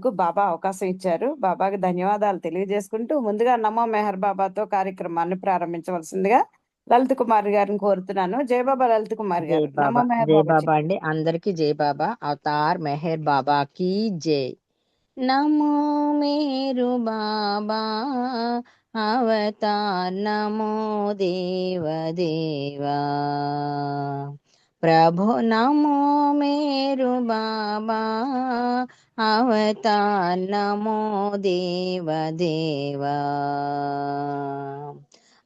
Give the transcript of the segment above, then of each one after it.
మాట్లాడేందుకు బాబా అవకాశం ఇచ్చారు. బాబాకి ధన్యవాదాలు తెలియజేసుకుంటూ ముందుగా నమో మెహర్ బాబాతో కార్యక్రమాన్ని ప్రారంభించవలసిందిగా లలిత్ కుమార్ గారిని కోరుతున్నాను. జై బాబా లలిత్ కుమార్ జై గారు. బాబా, నమో మెహర్ జై బాబాజీ. బాబా అండి. అందరికి జై బాబా. అవతార్ మెహర్ బాబా की जय। नमो मेरु बाबा अवतार, नमो देव देवा प्रभु, नमो मेरु बाबा अवतार, नमो देव देवा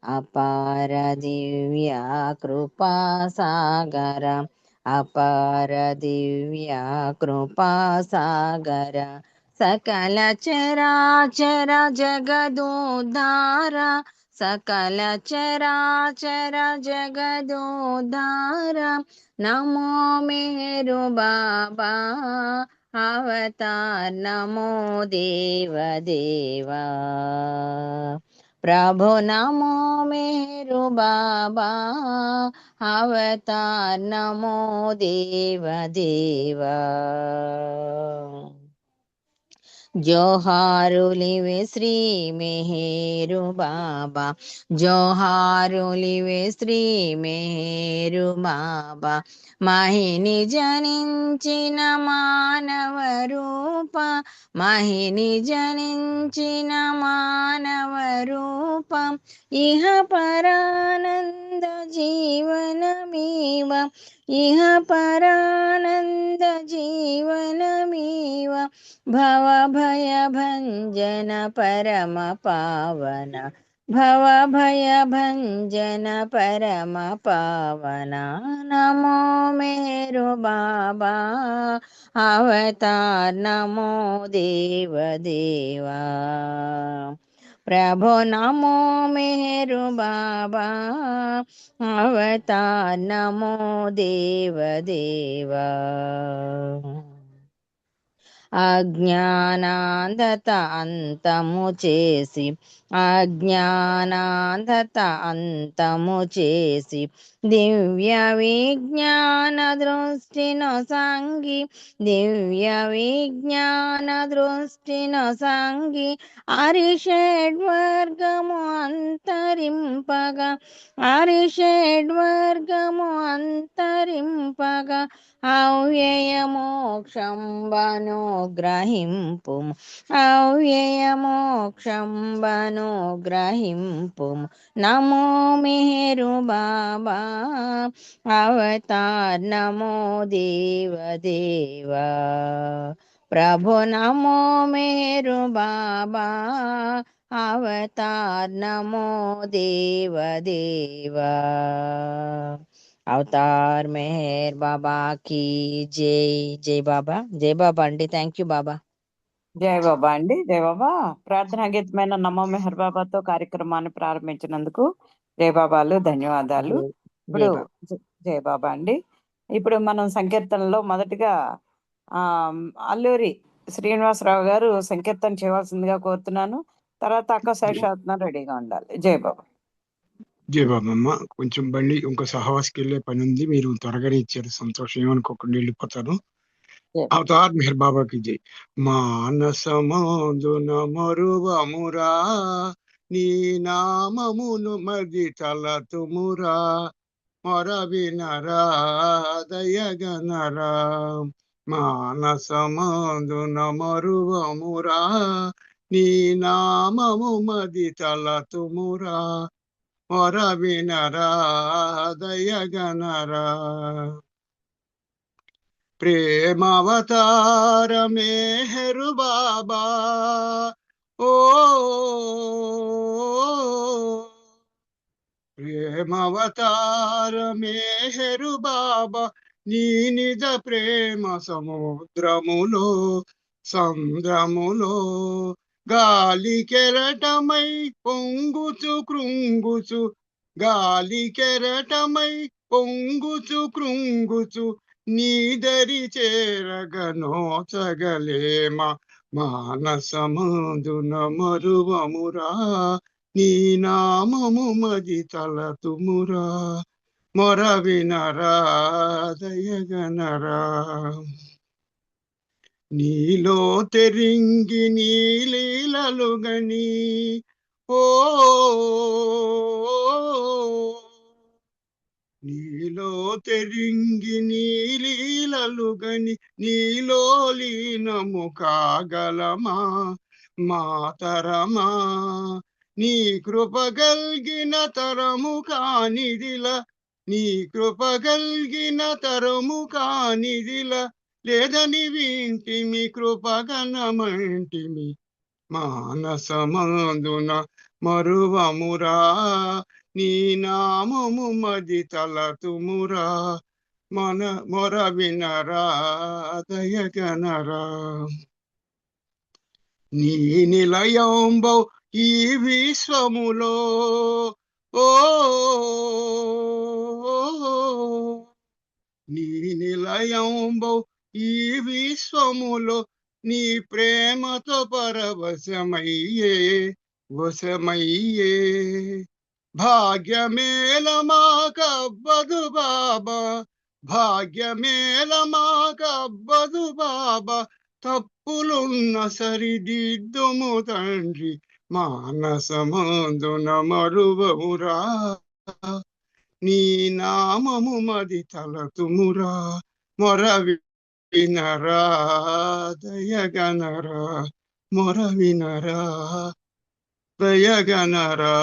अपार दिव्या कृपा सागर, अपार दिव्या कृपा सागर सकल चराचर जगदोद्धार, सकल चराचर जगदोद्धार नमो मेरु बाबा अवतार, नमो देव देवा प्रभु, नमो मेरु बाबा अवतार, नमो देव देवा जोहारुलिवे श्री मेहेरु बाबा, जोहारुलिवे श्री मेहेरु बाबा महिनि जनिंचिन मानव रूप, महिनि जनिंचिन मानव रूप इह परानंद जीवनमीव, इह परानंद जीवनमीव भव भय भंजन परम पावन, भव भय भंजन परम पावन नमो मेरु बाबा अवतार, नमो देव देवा प्रभु, नमो मेरु बाबा अवतार, नमो देव देवा అజ్ఞానాంధత అంతము చేసి, అజ్ఞానాంధత అంతము చేసి దివ్య విజ్ఞాన దృష్టిను సంగి, దివ్య విజ్ఞాన దృష్టిను సంగి అరిషడ్వర్గము అంతరింపగా, అరిషడ్వర్గము అంతరింపగా అవ్యయ మోక్షంబను గ్రహింపు, అవ్యయ మోక్షంబను గ్రహింపు నమో మెహరు బాబా అవతార్, నమో దేవ దేవా ప్రభు, నమో మెహరు బాబా అవతార్, నమో దేవ దేవా అవతార్ మెహర్ బాబా కి జై. జై బాబా, జై బాబా అండి. థ్యాంక్ యూ బాబా. జై బాబా అండి. జై బాబా. ప్రార్థనా గీతమైన నమో మెహర్ బాబాతో కార్యక్రమాన్ని ప్రారంభించినందుకు జై బాబాలు, ధన్యవాదాలు. ఇప్పుడు జై బాబా అండి. ఇప్పుడు మనం సంకీర్తనలో మొదటిగా అల్లూరి శ్రీనివాసరావు గారు సంకీర్తన చేయవలసిందిగా కోరుతున్నాను. తర్వాత అక్క శేషాత్మ రెడీగా ఉండాలి. జై బాబా. జై బాబమ్మ. కొంచెం బండి ఇంకో సహవాస్కి వెళ్ళే పని ఉంది, మీరు త్వరగానే ఇచ్చారు, సంతోషం. ఏమనుకోకుండా వెళ్ళిపోతాను. అవతార్ మెహర్ బాబాకి జై. మానసమందున మరువమురా నీ నామమును మది తలతుమురా, మొర వినరా దయగనరా. మానసమందున మరువమురా నీ నామము మది తలతుమురా, మొర వినరా దయగనరా. ప్రేమావతార మెహరు బాబా ఓ, ప్రేమావతార మెహరు బాబా నీ నిజ ప్రేమ సముద్రములో సంద్రములో గాలి కెరటమై పొంగుచు కృంగుచు, గాలి కెరటమై పొంగుచు కృంగుచు నీదరి చేరగనోచగలేమ. మానసమందున మరువమురా నీ నామము మది తలతుమురా, మొర వినరా దయగనరా. నీలో తెరింగి నీలీలలుగని ఓ నీలో తెరింగి నీలీలలుగని నీలో లీనము కాగలమా మాతరమా నీ కృప గల్గిన తరము కానిదిల నీ కృప గల్గిన తరము కానిదిల లేదని వింటిమి కృపగణమంటిమి మానసమందున మరువమురా నీ నామము మది తలతుమురా మన మొర వినరా దయగనరా నీ నిలయంబౌ ఈ విశ్వములో ఓ నీ నిలయంబౌ ఈ విశ్వములో నీ ప్రేమతో పరవశమయ్యే వశమయ్యే భాగ్యమేల మాకబ్బదు బాబా భాగ్యమేల మాకబ్బదు బాబా తప్పులున్న సరిదిద్దుము తండ్రి మానసమందున మరువమురా నీ నామము మది తలతుమురా మొర వినరా దయగనరా మొర వినరా దయగనరా.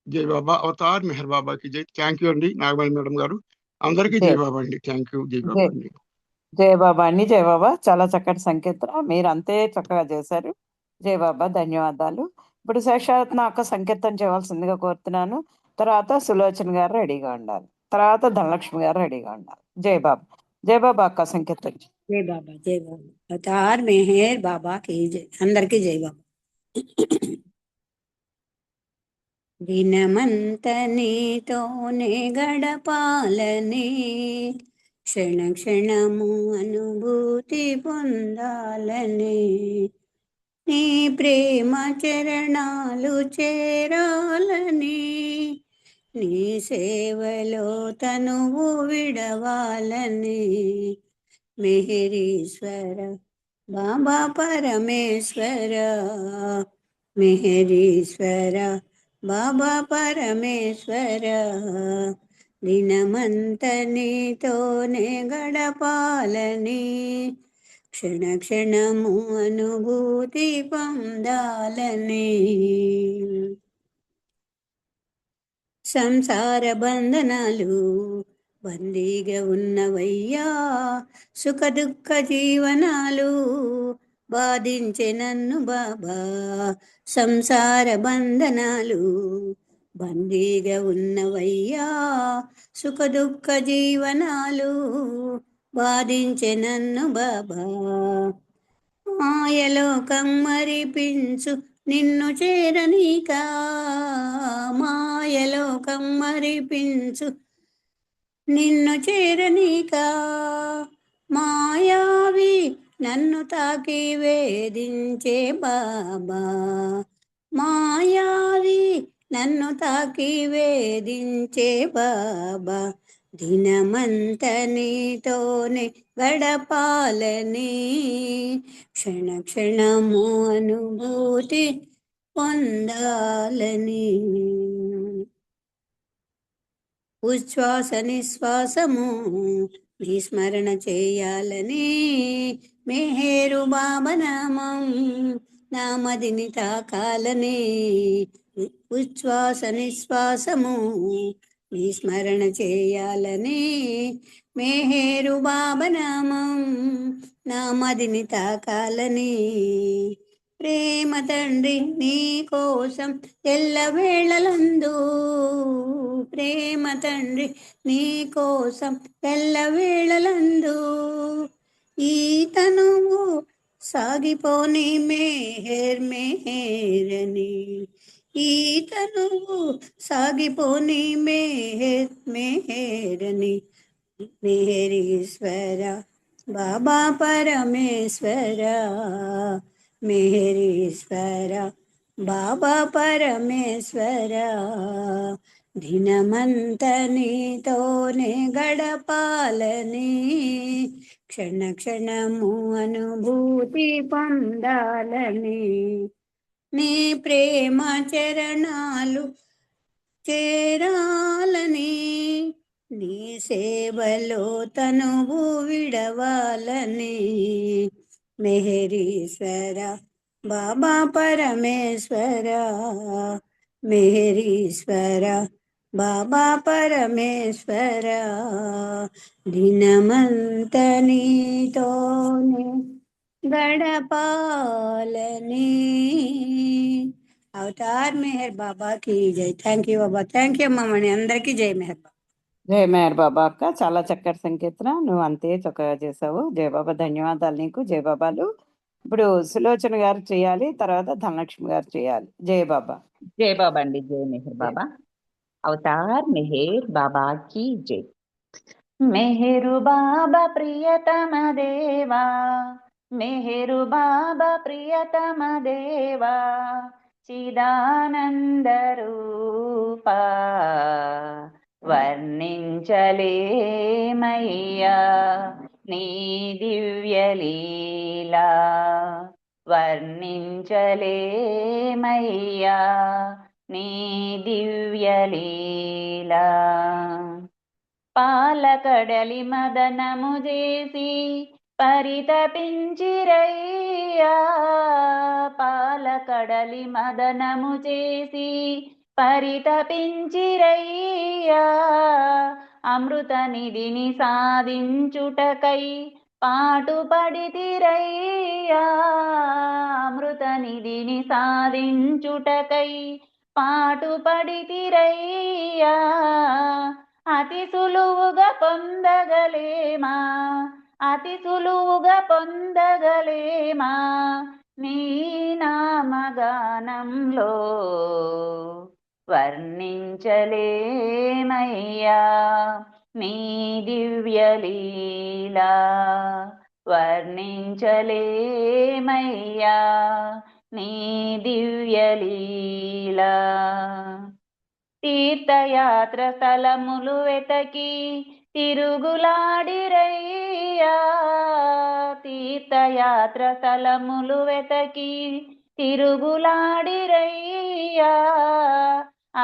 జై బాబా. అవతార్ మెహర్ బాబాకి జై. థ్యాంక్ యూ అండి నాగమణి మేడం గారు. అందరికీ జై బాబా అండి. Thank you. జై బాబా అండి. జయ బాబా అండి. జయ బాబా. చాలా చక్కటి సంకేతం, మీరు అంతే చక్కగా చేశారు. జయ బాబా, ధన్యవాదాలు. ఇప్పుడు శేషారత్న అక్క సంకీర్తన చేయవలసిందిగా కోరుతున్నాను. తర్వాత సులోచన గారు రెడీగా ఉండాలి, తర్వాత ధనలక్ష్మి గారు రెడీగా ఉండాలి. జయ బాబా. జయ బాబా అక్క సంకీర్తన. జై బాబా. జై బాబా. అవతార్ మెహర్ బాబాకి జై. అందరికీ జై బాబా. దినమంత నీతోనే గడపాలని క్షణ క్షణము అనుభూతి పొందాలని నీ ప్రేమ చరణాలు చేరాలని నీ సేవలో తనువు విడవాలని మెహరీశ్వర బాబా పరమేశ్వర మెహరీశ్వర బాబా పరమేశ్వర దినమంత నీతోనే గడపాలని క్షణ క్షణము అనుభూతి పొందాలని సంసార బంధనాలు బందీగా ఉన్నవయ్యా సుఖ దుఃఖ జీవనాలు బాధించే నన్ను బాబా సంసార బంధనాలు బందీగా ఉన్నవయ్యా సుఖ దుఃఖ జీవనాలు బాధించే నన్ను బాబా మాయలో కమ్మరిపించు నిన్ను చేరనీకా మాయలో కమ్మరిపించు నిన్ను చేరనీకా మాయావి నన్ను తాకి వేధించే బాబా మాయావి నన్ను తాకి వేధించే బాబా దినమంత నీతోనే గడపాలని క్షణ క్షణము అనుభూతి పొందాలని ఉచ్ఛ్వాస నిశ్వాసము నీ స్మరణ చేయాలని మెహేరు బాబా నామం నామదిని తాకాలని ఉచ్ఛ్వాస నిశ్వాసము నీ స్మరణ చేయాలని మెహేరు బాబా నామం నామదిని తాకాలని ప్రేమ తండ్రి నీ కోసం ఎల్లవేళలందు ప్రేమ తండ్రి నీ కోసం ఎల్లవేళలందు ఈ తనువు సాగిపోని మెహర్ మెహరని ఈ తనువు సాగిపోని మెహర్ మెహరని మెహరీశ్వర బాబా పరమేశ్వర మెహరీశ్వర బాబా పరమేశ్వర దినమంత నీతోనే గడపాలని, క్షణ క్షణము అనుభూతి పొందాలని, నీ ప్రేమ చరణాలు చేరాలని, నీ సేవలో తనువు విడవాలని. మెహరీశ్వర బాబా పరమేశ్వర, మెహరీశ్వర బాబా పరమేశ్వర, దినమంత నీతోనే గడపాలని. అవతార్ మెహర్ బాబా కి జై. Thank you Baba. Thank you అమ్మమ్మని. అందరికీ జై మెహర్ బాబా. జయ మేహర్ బాబా అక్క, చాలా చక్కటి సంకీర్తన, నువ్వు అంతే చక్కగా చేసావు. జయబాబా ధన్యవాదాలు నీకు. జయబాబాలు ఇప్పుడు సులోచన గారు చేయాలి, తర్వాత ధనలక్ష్మి గారు చేయాలి. జయబాబా. జై బాబా అండి. జై మెహర్ బాబా. అవతార్ మెహర్ బాబా की जय. మెహరు బాబా ప్రియతమ దేవా, మెహరు బాబా ప్రియతమ దేవా, చిదానంద రూపా, వర్ణించలేమయ్యా నీ దివ్యలీలా, వర్ణించలేమయ్యా నీ దివ్యలీలా. పాలకడలి మదనము చేసి పరితపించిరయ్యా, పాలకడలి మదనము చేసి పరితపించిరయ్యా, అమృత నిధిని సాధించుటకై పాటుపడితిరయ్యా, అమృత నిధిని సాధించుటకై పాటుపడితిరయ్యా, అతి సులువుగా పొందగలేమా, అతి సులువుగా పొందగలేమా నీ నామగానంలో, వర్ణించలేమయ్యా నీ దివ్యలీలా, వర్ణించలేమయ్యా నీ దివ్యలీలా. తీర్థయాత్ర స్థలములు వెతకి తిరుగులాడిరయ్యా, తీర్థయాత్ర స్థలములు వెతకి తిరుగులాడిరయ్యా,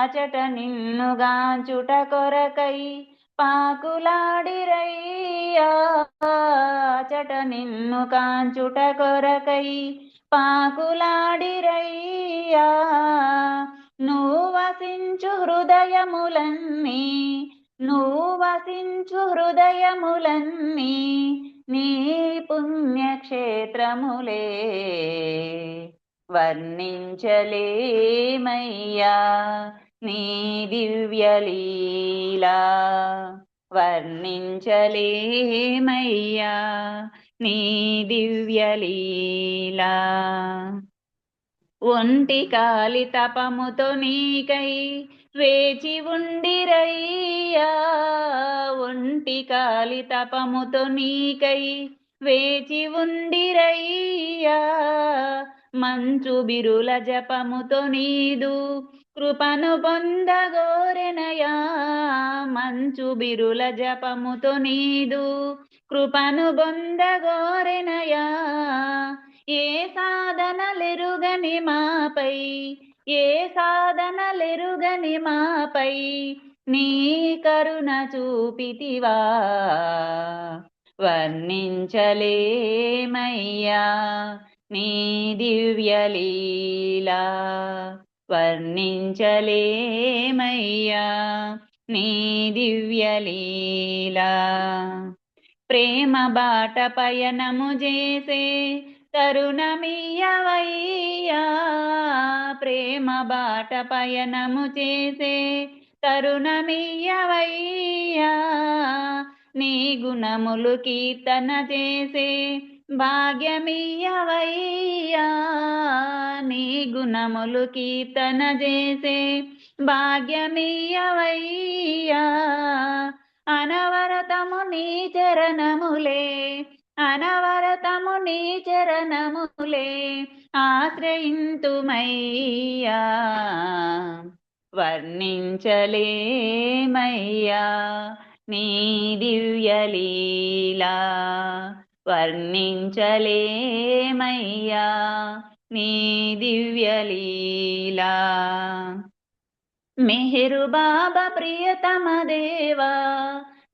అచట నిన్నుగాంచుట కొరకై పాకులాడిరయ్యా, అచట నిన్ను కాంచుట కొరకై పాకులాడిరయ్యా, నువ్వు వసించు హృదయములన్నీ, నువ్వు వసించు హృదయములన్నీ నీ పుణ్యక్షేత్రములే, వర్ణించలేమయ్యా నీ దివ్యలీలా, వర్ణించలేమయ్యా నీ దివ్యలీలా. ఒంటి కాలి తపముతో నీకై వేచి ఉండిరయ్యా, ఒంటి కాలి తపముతో నీకై వేచి ఉండిరయ్యా, మంచు బిరుల జపముతో నీదు కృపను పొందగోరెనయా, మంచు బిరుల జపముతో నీదు కృపను పొందగోరెనయా, ఏ సాధనలెరుగని మాపై, ఏ సాధనలెరుగని మాపై నీ కరుణ చూపితివా, వర్ణించలేమయ్యా నీ దివ్యలీలా, వర్ణించలేమయ్యా నీ దివ్యలీలా. ప్రేమ బాట పయనము చేసే తరుణమీయవయ్యా, ప్రేమ బాట పయనము చేసే తరుణమీయవయ్యా, నీ గుణములు కీర్తన చేసే భాగ్యమీయవయ్యా, నీ గుణములు కీర్తన చేసే భాగ్యమీయవయ్యా, అనవరతము నీ చరణములే, అనవరతము నీ చరణములే ఆశ్రయింతుమయ్యా, వర్ణించలేమయ్యా నీ దివ్యలీలా, వర్ణించలేమయ్యా నీ దివ్యలీలా. మెహరు బాబా ప్రియతమ దేవా,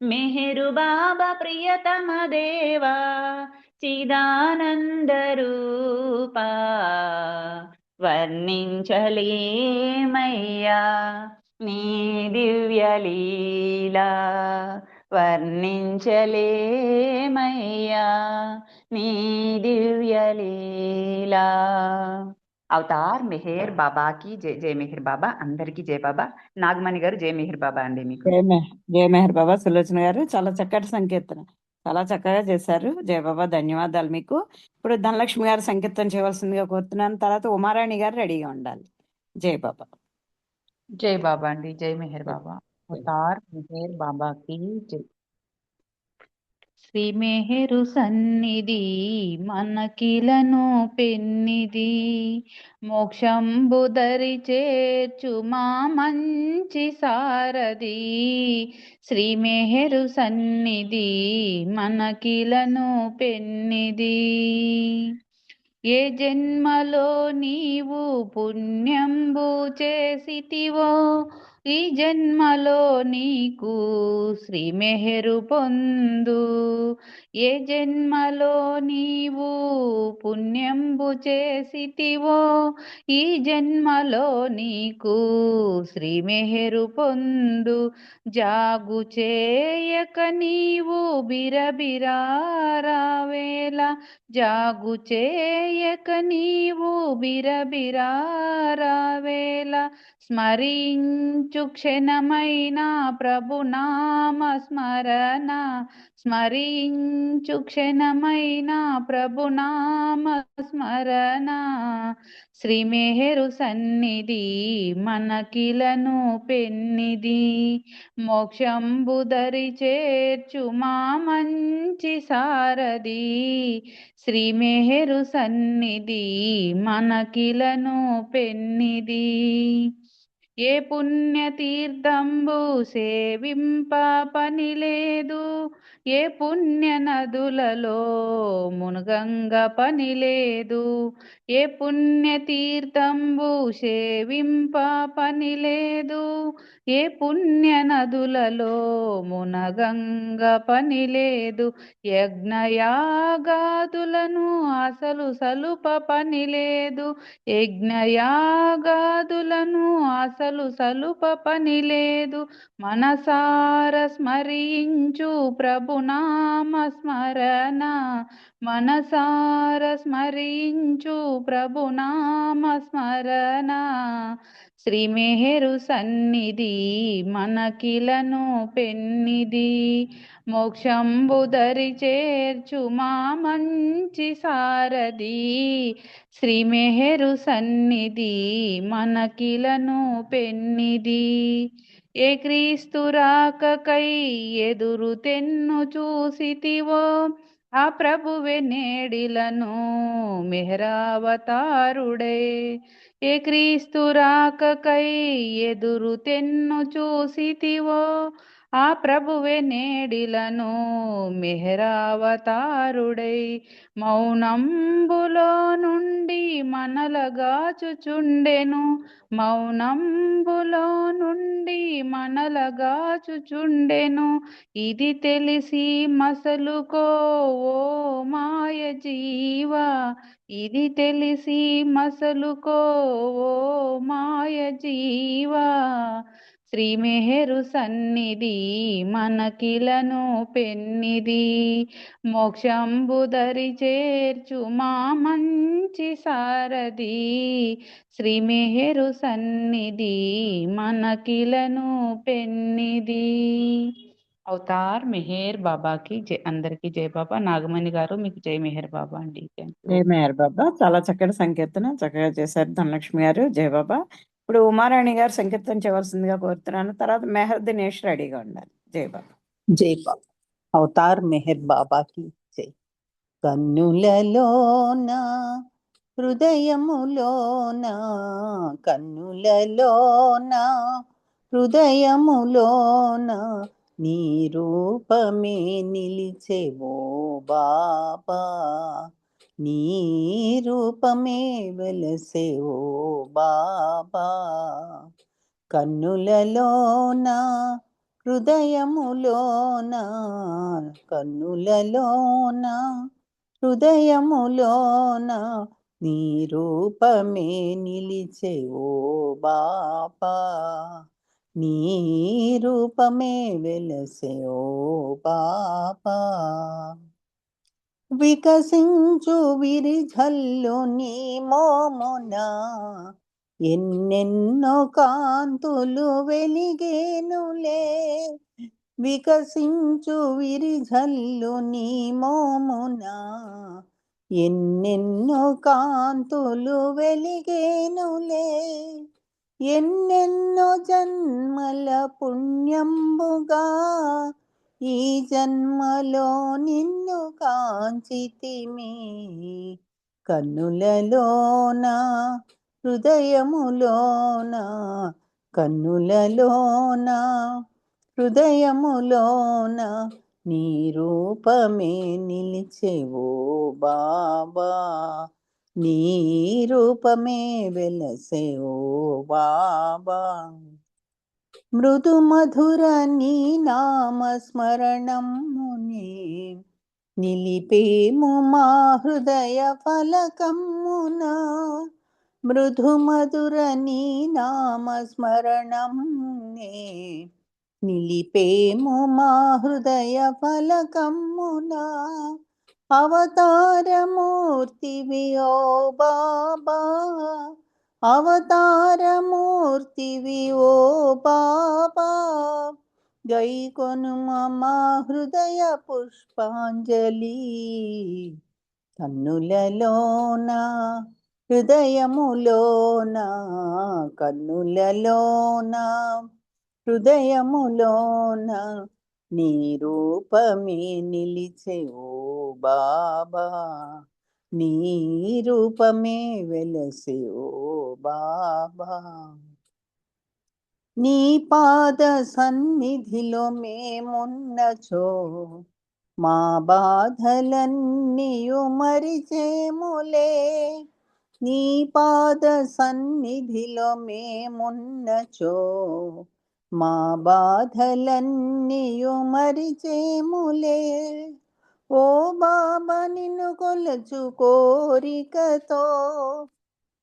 మెహరు బాబా ప్రియతమ దేవా, చిదానంద రూపా, వర్ణించలేమయ్యా నీ దివ్యలీలా, వర్ణించలేమయ్యా నీ దివ్యలీలా. అవతార్ మెహర్ బాబాకి జై. జై మెహర్ బాబా. అందరికీ జై బాబా. నాగమణి గారు జై మెహర్ బాబా అండి మీకు. జయ మెహర్ బాబా. సులోచన గారు చాలా చక్కటి సంకీర్తన, చాలా చక్కగా చేశారు. జయ బాబా, ధన్యవాదాలు మీకు. ఇప్పుడు ధనలక్ష్మి గారు సంకీర్తన చేయవలసిందిగా కోరుతున్నాను. తర్వాత ఉమారాణి గారు రెడీగా ఉండాలి. జై బాబా. జై బాబా అండి. జై మెహర్ బాబా. అవతార్ మెహర్ బాబాకి జై. శ్రీ మెహరు సన్నిధి మనకిలను పెన్నిది, మోక్షంబు దరి చేర్చు మా మంచి సారథి. శ్రీ మెహరు సన్నిధి మనకిలను పెన్నిది, ఏ జన్మలో నీవు పుణ్యంబు చేసితివో, ఈ జన్మలో నీకు శ్రీ మెహరు పొందు. ఏ జన్మలో నీవు పుణ్యంబు చేసితివో, ఈ జన్మలో నీకు శ్రీ మెహరు పొందు. జాగు చేయక నీవు బిరబిరారావేళ, జాగు చేయక నీవు బిరబిరారావేళ, స్మరించు క్షణమైన ప్రభునామ స్మరణ, స్మరించు క్షణమైన ప్రభునామ స్మరణ. శ్రీ మెహరు సన్నిధి మనకిలను పెన్నిది, మోక్షంబు దరి చేర్చు మా మంచి సారథి. శ్రీ మెహరు సన్నిధి మనకిలను పెన్నిది, ఏ పుణ్యతీర్థంబు సేవింప పని లేదు, ఏ పుణ్య నదులలో మునుగంగ పని లేదు, ఏ పుణ్యతీర్థంబు సేవింప పని లేదు, ఏ పుణ్య నదులలో మునగంగ పని లేదు. యజ్ఞయాగాదులను అసలు సలుప పని లేదు, యజ్ఞయాగాదులను అసలు సలుప పని లేదు. మనసార స్మరించు ప్రభునామ స్మరణ, మనసార స్మరించు ప్రభునామ స్మరణ. శ్రీ మెహరు సన్నిధి మనకిలను పెన్నిది, మోక్షంబు దరి చేర్చు మా మంచి సారథి. శ్రీ మెహరు సన్నిధి మనకిలను పెన్నిది, ఏ క్రీస్తు రాకకై ఎదురు తెన్ను చూసితివో, ఆ ప్రభువే నేడిలను మెహరావతారుడే. ఏ క్రీస్తు రాకకై ఎదురు తెన్ను చూసితివో, ఆ ప్రభువే నేడిలను మెహరావతారుడై. మౌనంబులో నుండి మనలగాచుచుండెను, మౌనంబులో నుండి మనలగాచుచుండెను. ఇది తెలిసి మసలుకో ఓ మాయ జీవా, ఇది తెలిసి మసలుకో ఓ మాయ జీవా. శ్రీ మెహరు సన్నిధి మనకిలను పెన్నిది, మోక్షంబు దరి చేర్చు మా మంచి సారథి. శ్రీ మెహరు సన్నిధి మనకిలను పెన్నిది. అవతార్ మెహర్ బాబాకి జై. అందరికీ జై బాబా. నాగమణి గారు మీకు జై మెహర్ బాబా అండి. జయ మెహర్ బాబా. చాలా చక్కటి సంకీర్తన చక్కగా చేశారు ధనలక్ష్మి గారు. జయ బాబా. ఇప్పుడు ఉమారాణి గారు సంకీర్తన చేయవలసిందిగా కోరుతున్నాను. తర్వాత మెహర్ దినేష్ రెడీగా ఉండాలి. జయ బాబా. జై బాబా. అవతార్ మెహర్ బాబాకి జై. కన్నులలోన హృదయములోన కన్నులలోన హృదయములోన నీ రూపమే నిలిచెవో బాబా నీ రూపమే వెలసెవో బాబా కన్నులలోన హృదయములోన కన్నులలోన హృదయములోన నీ రూపమే నిలిచెవో బాబా నీ రూపమే వెలసెవో బాబా వికసించు విరిజల్లు నీ మోమున ఎన్నెన్నో కాంతులు వెలిగేనులే వికసించు విరిజల్లు నీ మోమున ఎన్నెన్నో కాంతులు వెలిగేనులే ఎన్నెన్నో జన్మల పుణ్యంబుగా ఈ జన్మలో నిన్ను కాంచితిమి కన్నులలోన హృదయములోన కన్నులలోన హృదయములోన నీ రూపమే నిలిచెవో బాబా నీ రూపమే వెలసెవో బాబా మృదు మధుర నీ నామస్మరణముని నిలిపేము మా హృదయ ఫలకమున మృదు మధుర నీ నామస్మరణముని నిలిపేము మా హృదయ ఫలకమున అవతారమూర్తివి ఓ బాబా అవతారమూర్తివి ఓ బాబా గైకొను మా హృదయ పుష్పాంజలి కన్నులలోన హృదయములోన కన్నులలోన హృదయములోన నీ రూపమే నిలిచెవో బాబా నీ రూపమే వెలసెవో బాబా నీ పాద సన్నిధిలో మేమున్నచో మా బాధలన్నీయు మరిచేములే నీ పాద సన్నిధిలో మేమున్నచో మా బాధలన్నీయు మరిచేములే ఓ బాబా నిన్ను కొలచు కోరికతో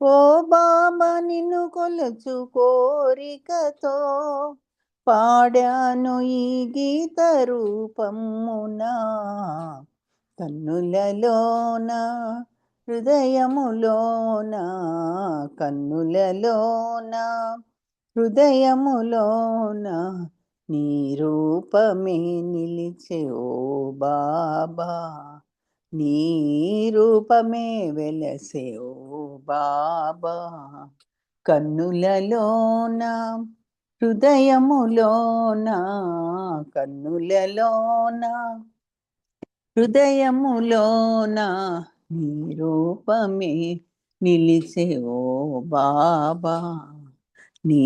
ఓ బాబా నిన్ను కొలచు కోరికతో పాడాను ఈ గీత రూపమున కన్నులలోన హృదయములోన కన్నులలోన హృదయములోన నీ రూపమే నిలిచెవో బాబా నీ రూపమే వెలసెవో బాబా కన్నులలోన హృదయములోన కన్నులలోన హృదయములోన నీ రూపమే నిలిచెవో బాబా నీ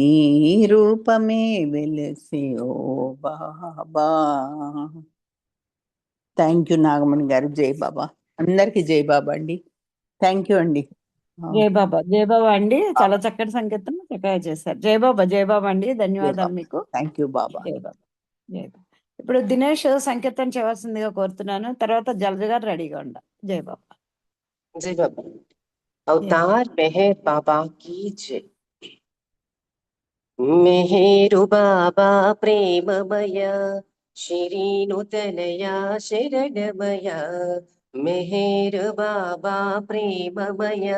రూపమే వెలసెవో బాబా థ్యాంక్ యూ నాగమణి గారు జై బాబా అందరికి జై బాబా అండి థ్యాంక్ యూ అండి జై బాబా అండి చాలా చక్కటి సంకేతం చక్కగా చేశారు జై బాబా అండి ధన్యవాదాలు మీకు థ్యాంక్ యూ బాబా జై బాబా జై బాబా ఇప్పుడు దినేష్ సంకీర్తన చేయవలసిందిగా కోరుతున్నాను తర్వాత జలజ గారు రెడీగా ఉండ జై బాబా जय बाबा अवतार मेहर बाबा की जय मेहेरु बाबा प्रेममय श्रीनुतनया शरणमय मेहेरु बाबा प्रेममय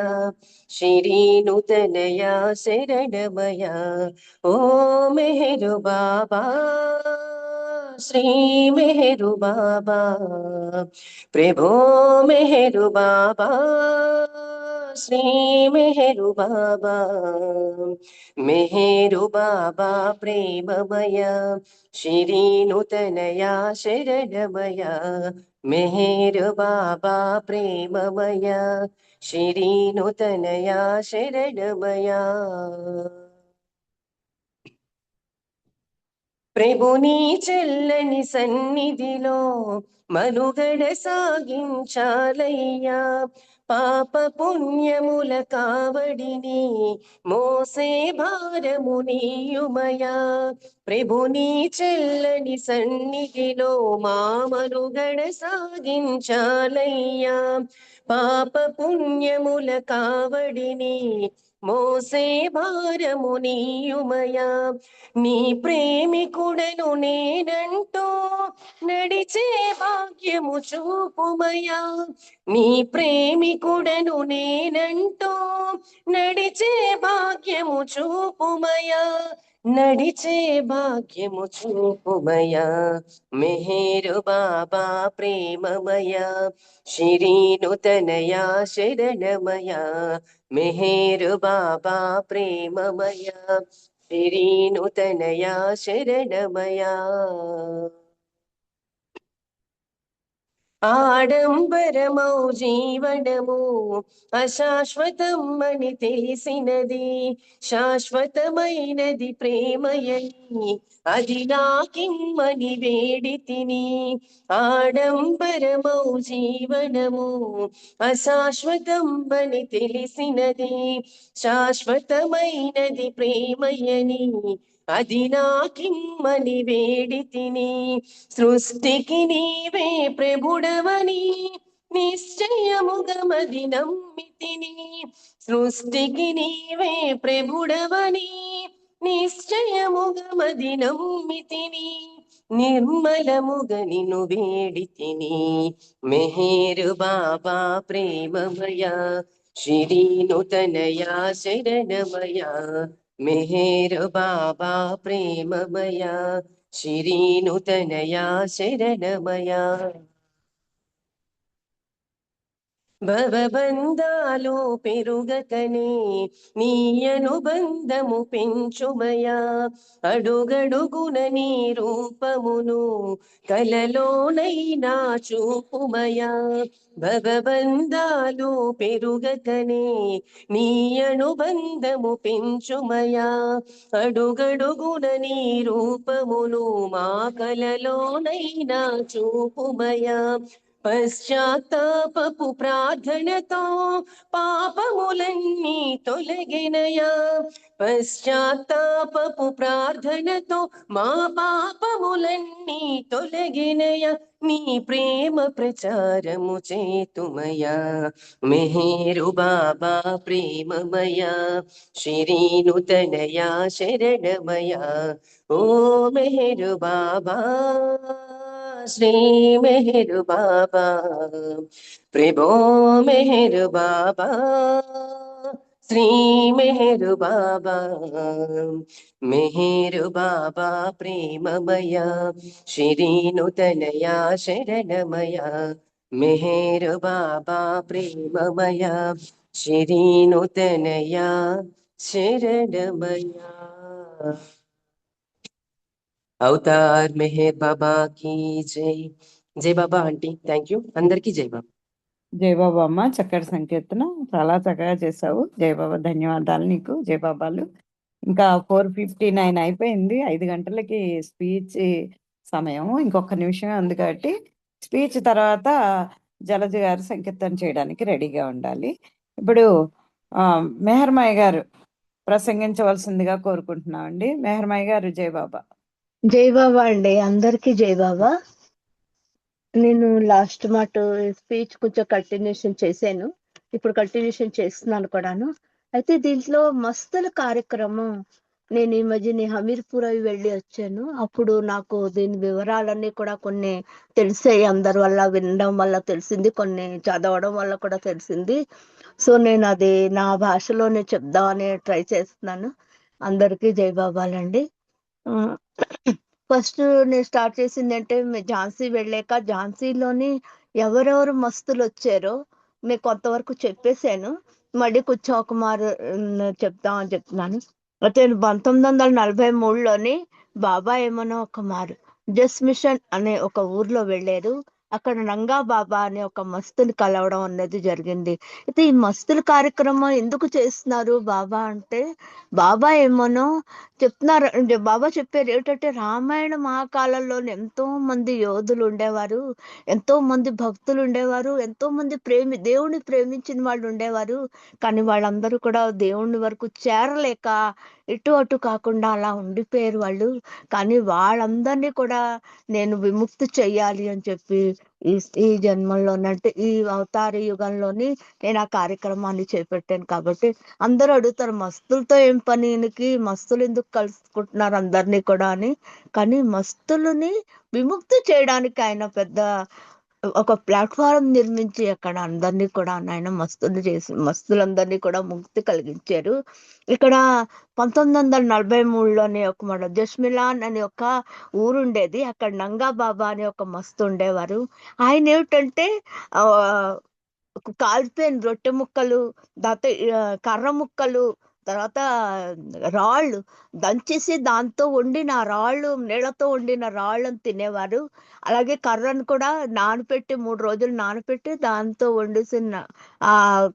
श्रीनुतनया शरणमय ओ मेहेरु बाबा श्री मेहेरु बाबा प्रभो मेहेरु बाबा श्री मेहेरु बाबा मेहेरु बाबा प्रेममय श्रीनुतनया शरणमय मेहेरु बाबा प्रेममय శ్రీనుతనయా శరణమయా. ప్రభుని చెల్లని సన్నిధిలో మనుగడ సాగించాలయ్యా. పాప పుణ్యముల కావడిని మోసే భారము నీయుమయా. ప్రభుని చెల్లని సన్నిధిలో మా మనుగడ సాగించాలయ్యా. పాప పుణ్యముల కావడిని మోసే భారము నీయుమయా. నీ ప్రేమికుడను నేనంటూ నడిచే భాగ్యము చూపుమయా. నీ ప్రేమికుడను నేనంటూ నడిచే భాగ్యము చూపుమయా. నడిచే భాగ్యము చూపుమయా. మెహేరు బాబా ప్రేమమయా. శ్రీనుతనయా శరణమయా. మెహేరు బాబా ప్రేమమయా. శ్రీనుతనయా శరణమయా. ఆడంబరమౌ జీవనము అశాశ్వతం అని తెలిసినది. శాశ్వతమైనది ప్రేమయని అది నాకిమ్మని వేడి తిని. ఆడంబరమౌ జీవనము అశాశ్వతం అని తెలిసినది. శాశ్వతమైనది ప్రేమయని అది నాకిమ్మని వేడి తిని. సృష్టికి నీవే ప్రభుడవని నిశ్చయముగమది నమ్మితిని. సృష్టికి నీవే ప్రభుడవని నిశ్చయముగమది నమ్మితిని. నిర్మలముగ నిన్ను వేడితిని. మెహేరు బాబా ప్రేమమయా. శ్రీనుతనయా శరణమయా. మెహేరు బాబా ప్రేమమయా. శ్రీనుతనయా శరణమయా. భవబంధాలు పెరుగకనే నీ అనుబంధము పెంచుమయా. అడుగడుగున నీ రూపమును కలలోనైనా చూపుమయా. భవబంధాలు పెరుగకనే నీ అనుబంధము పెంచుమయా. అడుగడుగున నీ రూపమును మా కలలోనైనా చూపుమయా. పశ్చాత్తాపపు ప్రార్థనతో పాపములన్నీ తొలగినయా. పశ్చాత్తాపపు ప్రార్థనతో మా పాపములన్నీ తొలగినయా. నీ ప్రేమ ప్రచారము చేతుమయా. మెహేరు బాబా ప్రేమమయా. శ్రీనుతనయా శరణమయా. ఓ మెహేరు బాబా శ్రీ మెహరు బాబా. ప్రభో మెహరు బాబా. శ్రీ మెహరు బాబా. మెహరు బాబా ప్రేమమయా. శ్రీనుతనయా శరణమయా. మెహరు బాబా ప్రేమమయా. శ్రీనుతనయా శరణమయా. అవతార్ మెహర్ బాబా की జై. జై బాబా ఆంటీ. Thank you. అందరికీ జై బాబా. జై బాబా అమ్మ, చక్కటి సంకీర్తన, చాలా చక్కగా చేసావు. జై బాబా, ధన్యవాదాలు నీకు. జై బాబాలు. ఇంకా 4:59 అయిపోయింది. 5 గంటలకి స్పీచ్ సమయం. ఇంకొక నిమిషమే ఉంది కాబట్టి స్పీచ్ తర్వాత జలజ గారు సంకీర్తన చేయడానికి రెడీగా ఉండాలి. ఇప్పుడు మెహర్మాయ్ గారు ప్రసంగించవలసిందిగా కోరుకుంటున్నామండి. మెహర్మాయ్ గారు, జై బాబా. జై బాబా అండి, అందరికీ జై బాబా. నేను లాస్ట్ మాట స్పీచ్ కొంచెం కంటిన్యూషన్ చేశాను, ఇప్పుడు కంటిన్యూషన్ చేస్తున్నాను కూడాను. అయితే దీంట్లో మస్తుల కార్యక్రమం, నేను ఈ మధ్యని హమీర్పూర్ అవి వెళ్ళి వచ్చాను. అప్పుడు నాకు దీని వివరాలన్నీ కూడా కొన్ని తెలిసాయి, అందరి వల్ల వినడం వల్ల తెలిసింది, కొన్ని చదవడం వల్ల కూడా తెలిసింది. సో నేను అది నా భాషలోనే చెప్దామని ట్రై చేస్తున్నాను. అందరికీ జై బాబాలండి. ఫస్ట్ నేను స్టార్ట్ చేసింది అంటే, ఝాన్సీ వెళ్ళాక ఝాన్సీలోని ఎవరెవరు మస్తులు వచ్చారో మీకు కొంతవరకు చెప్పేశాను. మళ్ళీ కొంచెం ఒక మారు చెప్తామని చెప్తున్నాను. అయితే 1943లోని బాబా ఏమన్నా ఒక మారు జస్ మిషన్ అనే ఒక ఊర్లో వెళ్ళారు. అక్కడ నంగా బాబా అనే ఒక మస్తుని కలవడం అన్నది జరిగింది. అయితే ఈ మస్తుల కార్యక్రమం ఎందుకు చేస్తున్నారు బాబా అంటే, బాబా ఏమోనో చెప్తున్నారు అంటే బాబా చెప్పారు ఏంటంటే, రామాయణ మహాకాలంలో ఎంతో మంది యోధులు ఉండేవారు, ఎంతో మంది భక్తులు ఉండేవారు, ఎంతో మంది దేవుణ్ణి ప్రేమించిన వాళ్ళు ఉండేవారు. కానీ వాళ్ళందరూ కూడా దేవుని వరకు చేరలేక ఇటు అటు కాకుండా అలా ఉండిపోయారు వాళ్ళు. కానీ వాళ్ళందరినీ కూడా నేను విముక్తి చెయ్యాలి అని చెప్పి ఈ ఈ జన్మలోనంటే ఈ అవతార యుగంలోని నేను ఆ కార్యక్రమాన్ని చేపట్టాను. కాబట్టి అందరూ అడుగుతారు, మస్తులతో ఏం పని, ఈయనకి మస్తులు ఎందుకు కలుసుకుంటున్నారు అందరినీ కూడా అని. కానీ మస్తులని విముక్తి చేయడానికి ఆయన పెద్ద ఒక ప్లాట్ఫారం నిర్మించి అక్కడ అందరినీ కూడా ఆయన మస్తులందరినీ కూడా ముక్తి కలిగించారు. ఇక్కడ 1943లోనే ఒక మన జస్మిలాన్ అనే ఒక ఊరుండేది. అక్కడ నంగా బాబా అనే ఒక మస్తు ఉండేవారు. ఆయన ఏమిటంటే ఆ కాల్చిపోయిన రొట్టె ముక్కలు, తర్వాత కర్ర ముక్కలు, తర్వాత రాళ్ళు దంచేసి దాంతో వండిన రాళ్ళు, నీళ్లతో వండిన రాళ్ళను తినేవారు. అలాగే కర్రను కూడా నానపెట్టి 3 రోజులు నానపెట్టి దాంతో వండేసిన ఆ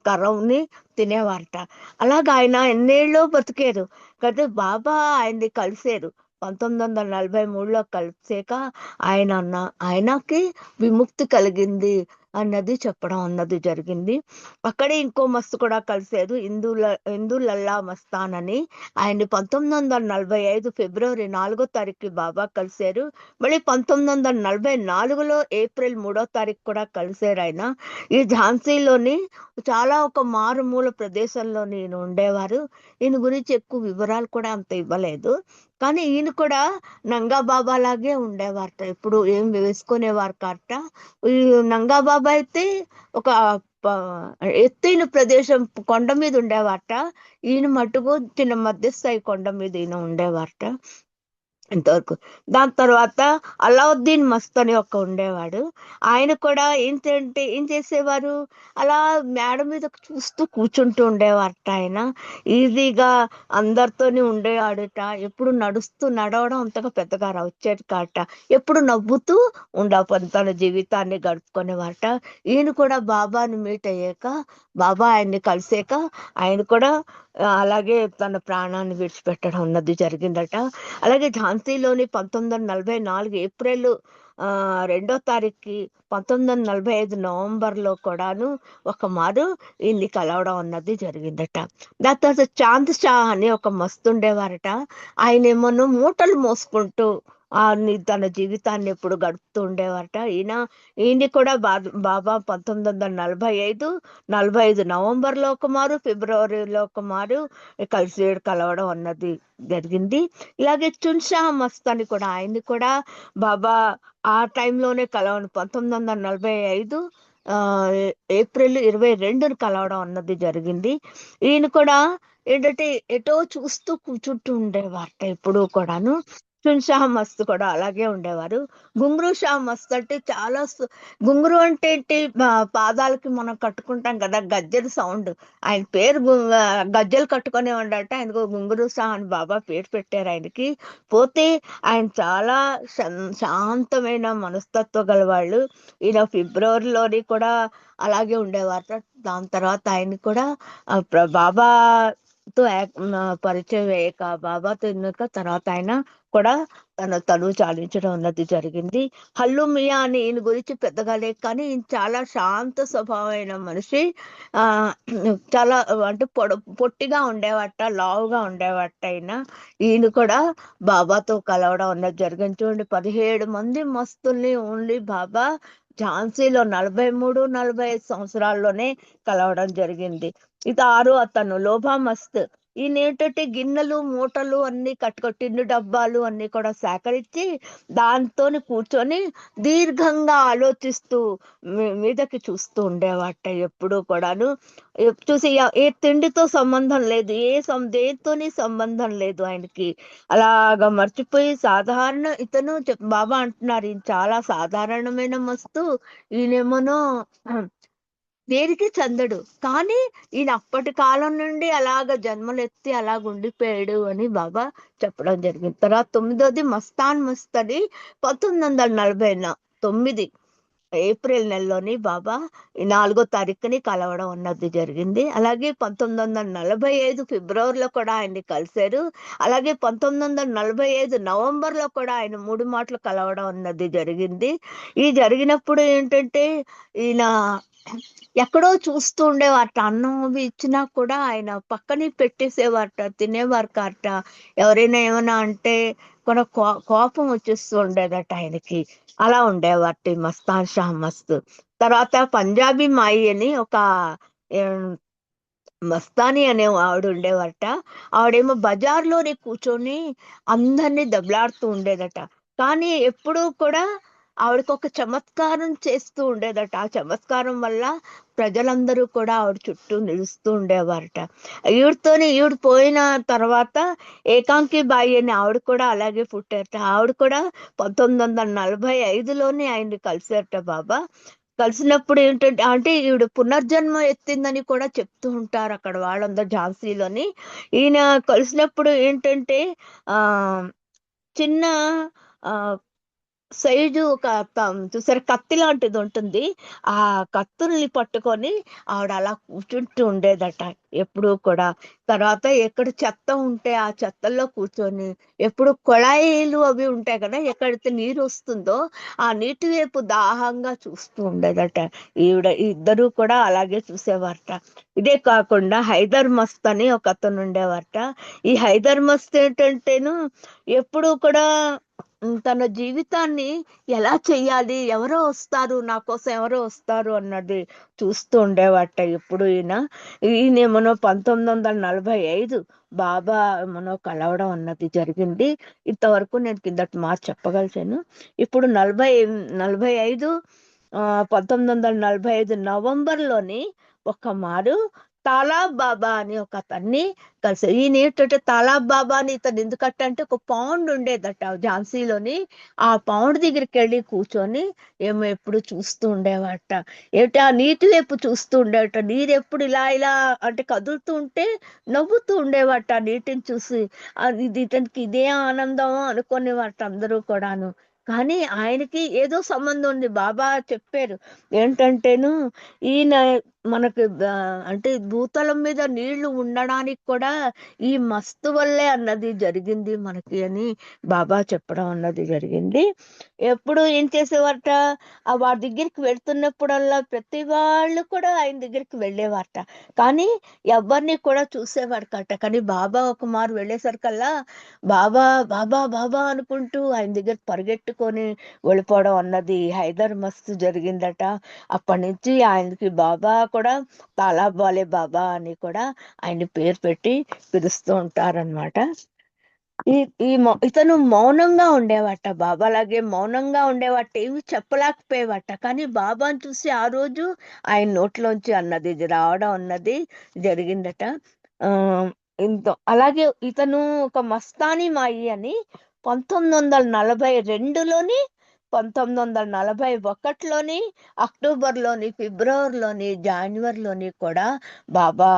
కర్రని తినేవారట. అలాగ ఆయన ఎన్నేళ్ళో బతికారు. అయితే బాబా ఆయన్ని కలిశారు 1943లో కలిసాక. ఆయనకి విముక్తి కలిగింది అన్నది చెప్పడం అన్నది జరిగింది. అక్కడే ఇంకో మస్తు కూడా కలిశారు, ఇందులల్లా మస్తాన్ అని. ఆయన్ని 1945 ఫిబ్రవరి 4వ తారీఖు బాబా కలిశారు. మళ్ళీ 1944లో ఏప్రిల్ 3వ తారీఖు కూడా కలిశారు ఆయన. ఈ ఝాన్సీలోని చాలా ఒక మారుమూల ప్రదేశంలో ఈయన ఉండేవారు. ఈయన గురించి ఎక్కువ వివరాలు కూడా అంత ఇవ్వలేదు. కానీ ఈయన కూడా నంగా బాబా లాగే ఉండేవారట, ఎప్పుడు ఏం వేసుకునేవారు కాట. ఈ నంగా బాబా అయితే ఒక ఎత్తైన ప్రదేశం కొండ మీద ఉండేవారట. ఈయన మటుకు చిన్న మధ్యస్థాయి కొండ మీద ఈయన ఉండేవారట ఇంతవరకు. దాని తర్వాత అలావుద్దీన్ మస్త్ అని ఒక ఉండేవాడు. ఆయన కూడా ఏం చేసేవారు, అలా మేడ మీద చూస్తూ కూర్చుంటూ ఉండేవారట. ఆయన ఈజీగా అందరితోని ఉండేవాడట. ఎప్పుడు నడవడం అంతగా పెద్దగా వచ్చేది కాట. ఎప్పుడు నవ్వుతూ తన జీవితాన్ని గడుపుకునేవారట. ఈయన కూడా బాబాని మీట్ అయ్యాక, బాబా ఆయన్ని కలిసాక ఆయన కూడా అలాగే తన ప్రాణాన్ని విడిచిపెట్టడం అన్నది జరిగిందట. అలాగే ఝాన్సీలోని 1944 ఏప్రిల్ 2వ తారీఖుకి 1945 నవంబర్లో కూడాను ఒక మారు ఈయన్ని కలవడం అన్నది జరిగిందట. దాని తర్వాత చాంద్ షా అని ఒక మస్తు ఉండేవారట. ఆయన ఏమో మూటలు మోసుకుంటూ తన జీవితాన్ని ఎప్పుడు గడుపుతూ ఉండేవారట. ఈయన్ని కూడా బాబా 1945 నవంబర్లో ఒక మారు, ఫిబ్రవరిలో ఒక మారు కలవడం అన్నది జరిగింది. ఇలాగే చున్షా మస్త్ అని కూడా ఆయన్ని కూడా బాబా ఆ టైంలోనే 1945 ఏప్రిల్ 22న కలవడం అన్నది జరిగింది. ఈయన కూడా ఏంటంటే ఎటో చూస్తూ కూర్చుంటూ ఉండేవారట ఎప్పుడు కూడాను. చున్షా మస్త్ కూడా అలాగే ఉండేవారు. గుంగురు షా మస్త్ అంటే చాలా గుంగురు అంటే ఏంటి, పాదాలకి మనం కట్టుకుంటాం కదా గజ్జెల సౌండ్. ఆయన పేరు గజ్జెలు కట్టుకునే ఉండట. ఆయనకు గుంగురు షా అని బాబా పేరు పెట్టారు ఆయనకి. పోతే ఆయన చాలా శాంతమైన మనస్తత్వ గలవాళ్ళు. ఈయన ఫిబ్రవరిలోని కూడా అలాగే ఉండేవారట. దాని తర్వాత ఆయన కూడా బాబాతో పరిచయం అయ్యాక, బాబాతో తర్వాత ఆయన కూడా తను చాలించడం అన్నది జరిగింది. హల్లు మియా అని ఈయన గురించి పెద్దగా లేదు, కానీ ఈయన చాలా శాంత స్వభావమైన మనిషి. చాలా అంటే పొట్టిగా ఉండేవాట, లావుగా ఉండేవాట ఈయన కూడా బాబాతో కలవడం అన్నది జరిగింది. చూడండి, 17 మంది మస్తుల్ని ఓన్లీ బాబా ఝాన్సీలో 43-45 సంవత్సరాల్లోనే కలవడం జరిగింది. ఇది 6 అతను లోభా మస్త్. ఈయన ఏంటంటే గిన్నెలు మూటలు అన్ని టిన్ను డబ్బాలు అన్ని కూడా సేకరించి దాంతోని కూర్చొని దీర్ఘంగా ఆలోచిస్తూ మీదకి చూస్తూ ఉండేవాట ఎప్పుడు కూడాను. చూసి ఏ తిండితో సంబంధం లేదు, దేనితోని సంబంధం లేదు ఆయనకి. అలాగా మర్చిపోయి ఇతను బాబా అంటున్నారు ఈయన చాలా సాధారణమైన మస్తు, ఈయనేమోనో దేనికి చెందడు. కానీ ఈయన అప్పటి కాలం నుండి అలాగ జన్మలెత్తి అలాగ ఉండిపోయాడు అని బాబా చెప్పడం జరిగింది. తర్వాత 9వది మస్తాన్ మస్త్ అని 1949 ఏప్రిల్ నెలలోని బాబా ఈ 4వ తారీఖుని కలవడం అన్నది జరిగింది. అలాగే 1945 ఫిబ్రవరిలో కూడా ఆయన్ని కలిశారు. అలాగే 1945 నవంబర్లో కూడా ఆయన 3 మాటలు కలవడం అన్నది జరిగింది. ఈ జరిగినప్పుడు ఏంటంటే ఈయన ఎక్కడో చూస్తూ ఉండేవారట. అన్నం అవి ఇచ్చినా కూడా ఆయన పక్కనే పెట్టేసేవారట, తినేవారు కారట. ఎవరైనా ఏమైనా అంటే కూడా కోపం వచ్చేస్తూ ఉండేదట ఆయనకి. అలా ఉండేవారట ఈ మస్తాన్ షా మస్త్. తర్వాత పంజాబీ మాయి అని ఒక ఏం, మస్తాని అనే ఆవిడ ఉండేవారట. ఆవిడేమో బజార్లోనే కూర్చొని అందరినీ దెబ్బలాడుతూ ఉండేదట. కానీ ఎప్పుడూ కూడా ఆవిడకి ఒక చమత్కారం చేస్తూ ఉండేదట. ఆ చమత్కారం వల్ల ప్రజలందరూ కూడా ఆవిడ చుట్టూ నిలుస్తూ ఉండేవారట. ఈవిడ పోయిన తర్వాత ఏకాంకి బాయి అని ఆవిడ కూడా అలాగే పుట్టారట. ఆవిడ కూడా 1945లోనే ఆయన్ని కలిసారట బాబా. కలిసినప్పుడు ఏంటంటే అంటే ఈవిడ పునర్జన్మ ఎత్తిందని కూడా చెప్తూ ఉంటారు అక్కడ వాళ్ళందరూ ఝాన్సీలోని. ఈయన కలిసినప్పుడు ఏంటంటే ఆ చిన్న ఆ సైజు ఒక చూసారు కత్తి లాంటిది ఉంటుంది. ఆ కత్తుల్ని పట్టుకొని ఆవిడ అలా కూర్చుంటూ ఉండేదట ఎప్పుడు కూడా. తర్వాత ఎక్కడ చెత్త ఉంటే ఆ చెత్తల్లో కూర్చొని ఎప్పుడు కొళాయిలు అవి ఉంటాయి కదా, ఎక్కడైతే నీరు వస్తుందో ఆ నీటి వైపు దాహంగా చూస్తూ ఉండేదట ఈవిడ. ఇద్దరు కూడా అలాగే చూసేవారట. ఇదే కాకుండా హైదర్ మస్త్ అని ఒక అతను ఉండేవారట. ఈ హైదర్ మస్త్ ఏంటంటేను ఎప్పుడు కూడా తన జీవితాన్ని ఎలా చెయ్యాలి, ఎవరో వస్తారు నా కోసం, ఎవరో వస్తారు అన్నది చూస్తూ ఉండేవాట ఎప్పుడు. ఈయనేమో 1945 బాబా మనో కలవడం అన్నది జరిగింది. ఇంతవరకు నేను కిందటి మాట చెప్పగలిగాను. ఇప్పుడు 1945 నవంబర్లోని ఒక మారు తాలాబ్ బాబా అని ఒక అతన్ని కలిసి. ఈయన ఏంటంటే తాలాబ్ బాబా అని ఇతను ఎందుకంటే ఒక పౌండ్ ఉండేదట ఝాన్సీలోని. ఆ పౌండ్ దగ్గరికి వెళ్ళి కూర్చొని ఏమో ఎప్పుడు చూస్తూ ఉండేవాట. ఏమిటి ఆ నీటి వైపు చూస్తూ ఉండేవాట. నీరు ఎప్పుడు ఇలా ఇలా అంటే కదులుతూ ఉంటే నవ్వుతూ ఉండేవాట నీటిని చూసి. ఇది ఇతనికి ఇదే ఆనందం అనుకునేవాట అందరూ కూడాను. కానీ ఆయనకి ఏదో సంబంధం ఉంది. బాబా చెప్పారు ఏంటంటేను ఈయన మనకు అంటే భూతలం మీద నీళ్లు ఉండడానికి కూడా ఈ మస్తు వల్లే అన్నది జరిగింది మనకి అని బాబా చెప్పడం అన్నది జరిగింది. ఎప్పుడు ఏం చేసేవారట, వారి దగ్గరికి వెళ్తున్నప్పుడల్లా ప్రతి వాళ్ళు కూడా ఆయన దగ్గరికి వెళ్ళేవారట. కానీ ఎవరిని కూడా చూసేవాడు కట. కానీ బాబా ఒక మారు వెళ్ళేసరికల్లా బాబా బాబా బాబా అనుకుంటూ ఆయన దగ్గర పరిగెట్టుకొని వెళ్ళిపోవడం అన్నది హైదర్ మస్తు జరిగిందట. అప్పటి నుంచి ఆయనకి బాబా కూడా తాలాబ్ వాలే బాబా అని కూడా ఆయన పేరు పెట్టి పిలుస్తూ ఉంటారనమాట. ఇతను మౌనంగా ఉండేవాట. బాబాలాగే మౌనంగా ఉండేవాట, ఏమి చెప్పలేకపోయేవాట. కానీ బాబాను చూసి ఆ రోజు ఆయన నోట్లోంచి అన్నది రావడం అన్నది జరిగిందట. అలాగే ఇతను ఒక మస్తానీ మాయి అని 1942లోని 1941లోని అక్టోబర్లోని ఫిబ్రవరిలోని జనవరిలోని కూడా బాబా